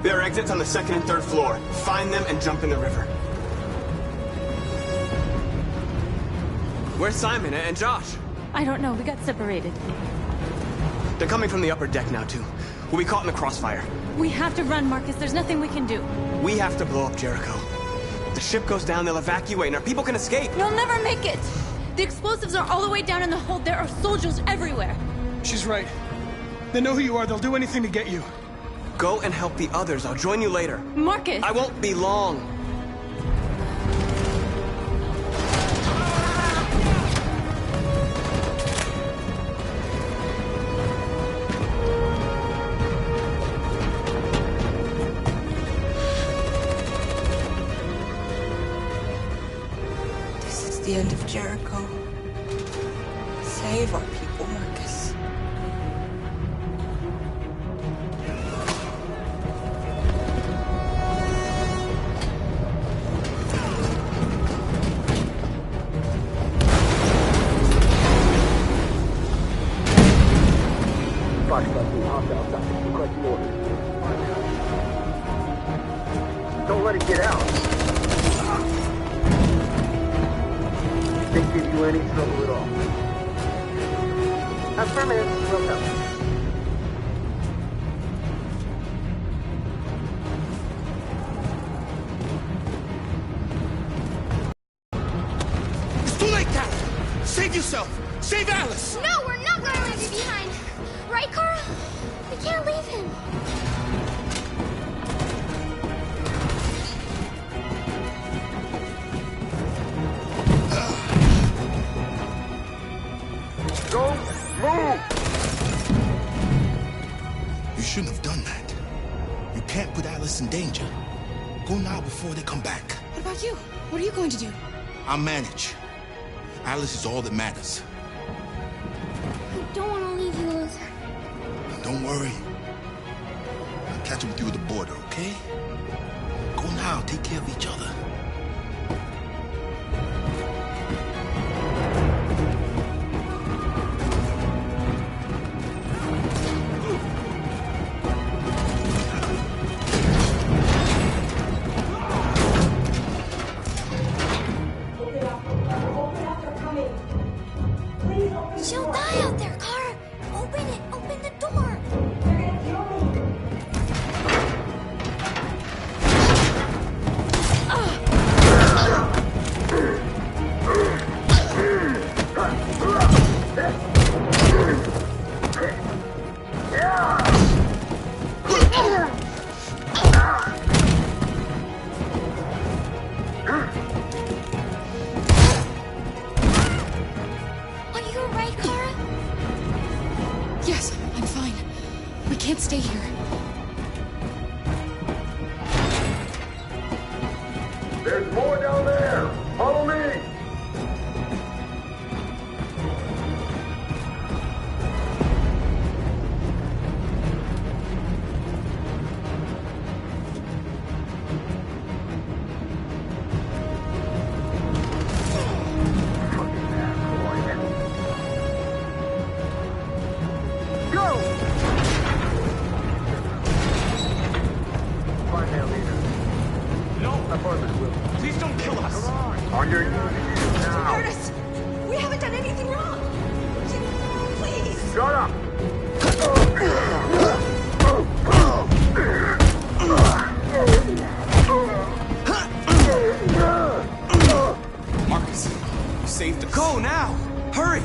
There are exits on the second and third floor. Find them and jump in the river. Where's Simon and Josh? I don't know. We got separated. They're coming from the upper deck now, too. We'll be caught in the crossfire. We have to run, Marcus. There's nothing we can do. We have to blow up Jericho. If the ship goes down, they'll evacuate, and our people can escape. You'll never make it! The explosives are all the way down in the hold. There are soldiers everywhere. She's right. They know who you are. They'll do anything to get you. Go and help the others. I'll join you later. Marcus! I won't be long. This is the end of Jericho. Save our people, Marcus. Don't let it get out. Didn't give you any trouble at all. Affirmative, will help. It's too late, Carol! Save yourself! Save Alice! No, we're not going to leave you behind. Right, Carl? We can't leave him. Go, move! You shouldn't have done that. You can't put Alice in danger. Go now before they come back. What about you? What are you going to do? I'll manage. Alice is all that matters. I don't want to leave you, Luther. Don't worry. I'll catch up with you at the border, okay? Go now. Now, take care of each other. She'll die out there, Kara! Open it! Open the door! They're gonna kill me! Are you alright, Kara? Yes, I'm fine. We can't stay here. There's more down there! Follow me! Go! Find their leader. No! Affirmative, Will. Please don't kill us! Come on your knees now. Curtis! We haven't done anything wrong! Please! Shut up! Marcus, you saved us. Go now! Hurry!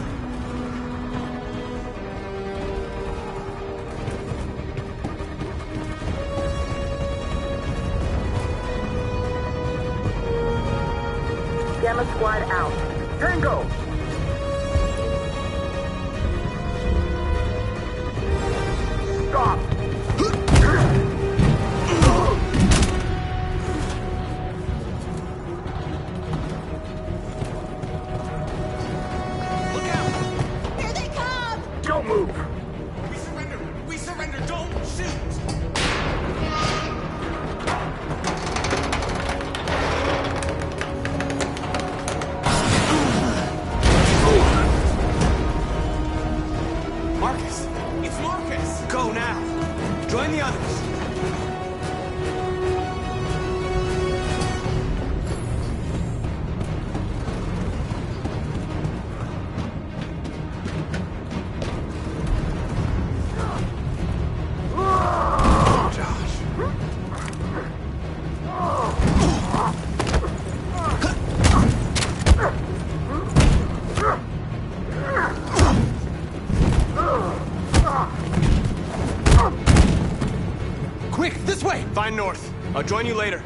Gamma Squad out. Tango! Stop! Look out! Here they come! Don't move! We surrender! We surrender! Don't shoot! Marcus! It's Marcus! Go now! Join the others! Quick, this way! Find North. I'll join you later.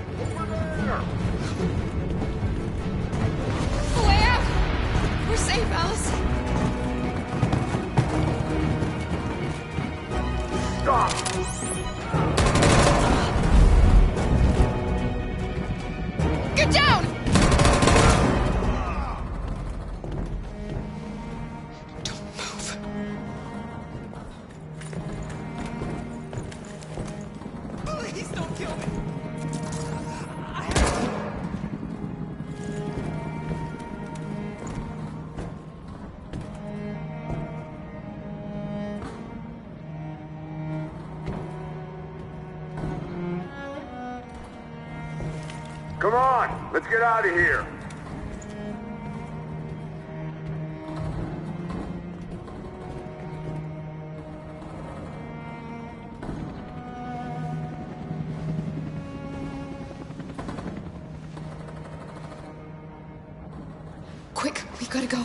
A way out! We're safe, Alice. Stop! Get down! Don't move. Please don't kill me! Come on! Let's get out of here! Quick, we gotta go.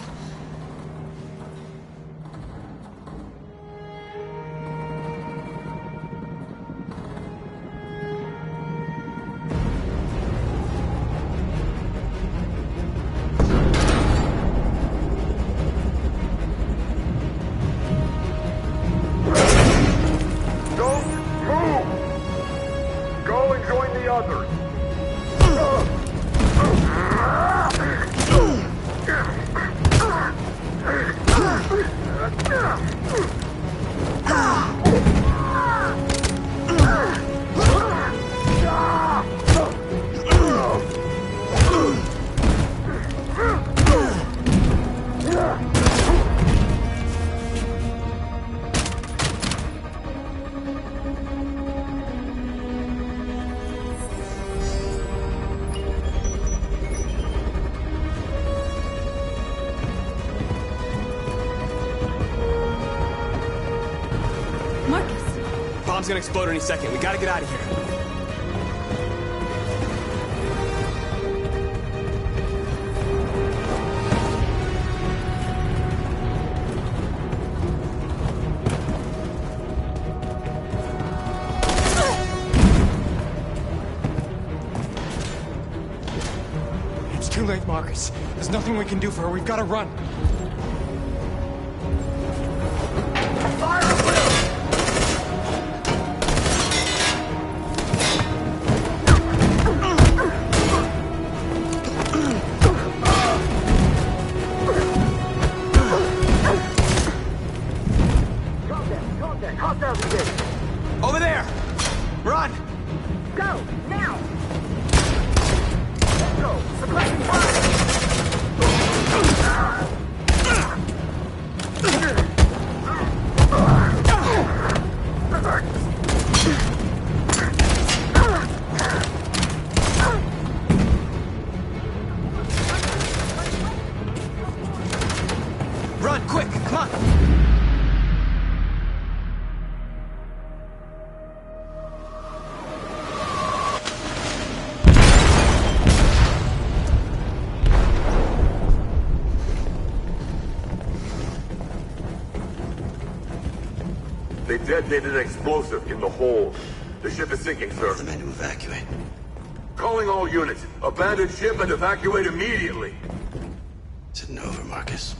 Don't move! Go and join the others! bomb's gonna explode any second. We gotta get out of here. It's too late, Marcus. There's nothing we can do for her. We've got to run. Over there! Run! Go! Now! Let's go! Suppressing fire! Run, quick! Come on! They detonated an explosive in the hold. The ship is sinking, sir. The men to evacuate. Calling all units. Abandon ship and evacuate immediately. Is it over, Marcus?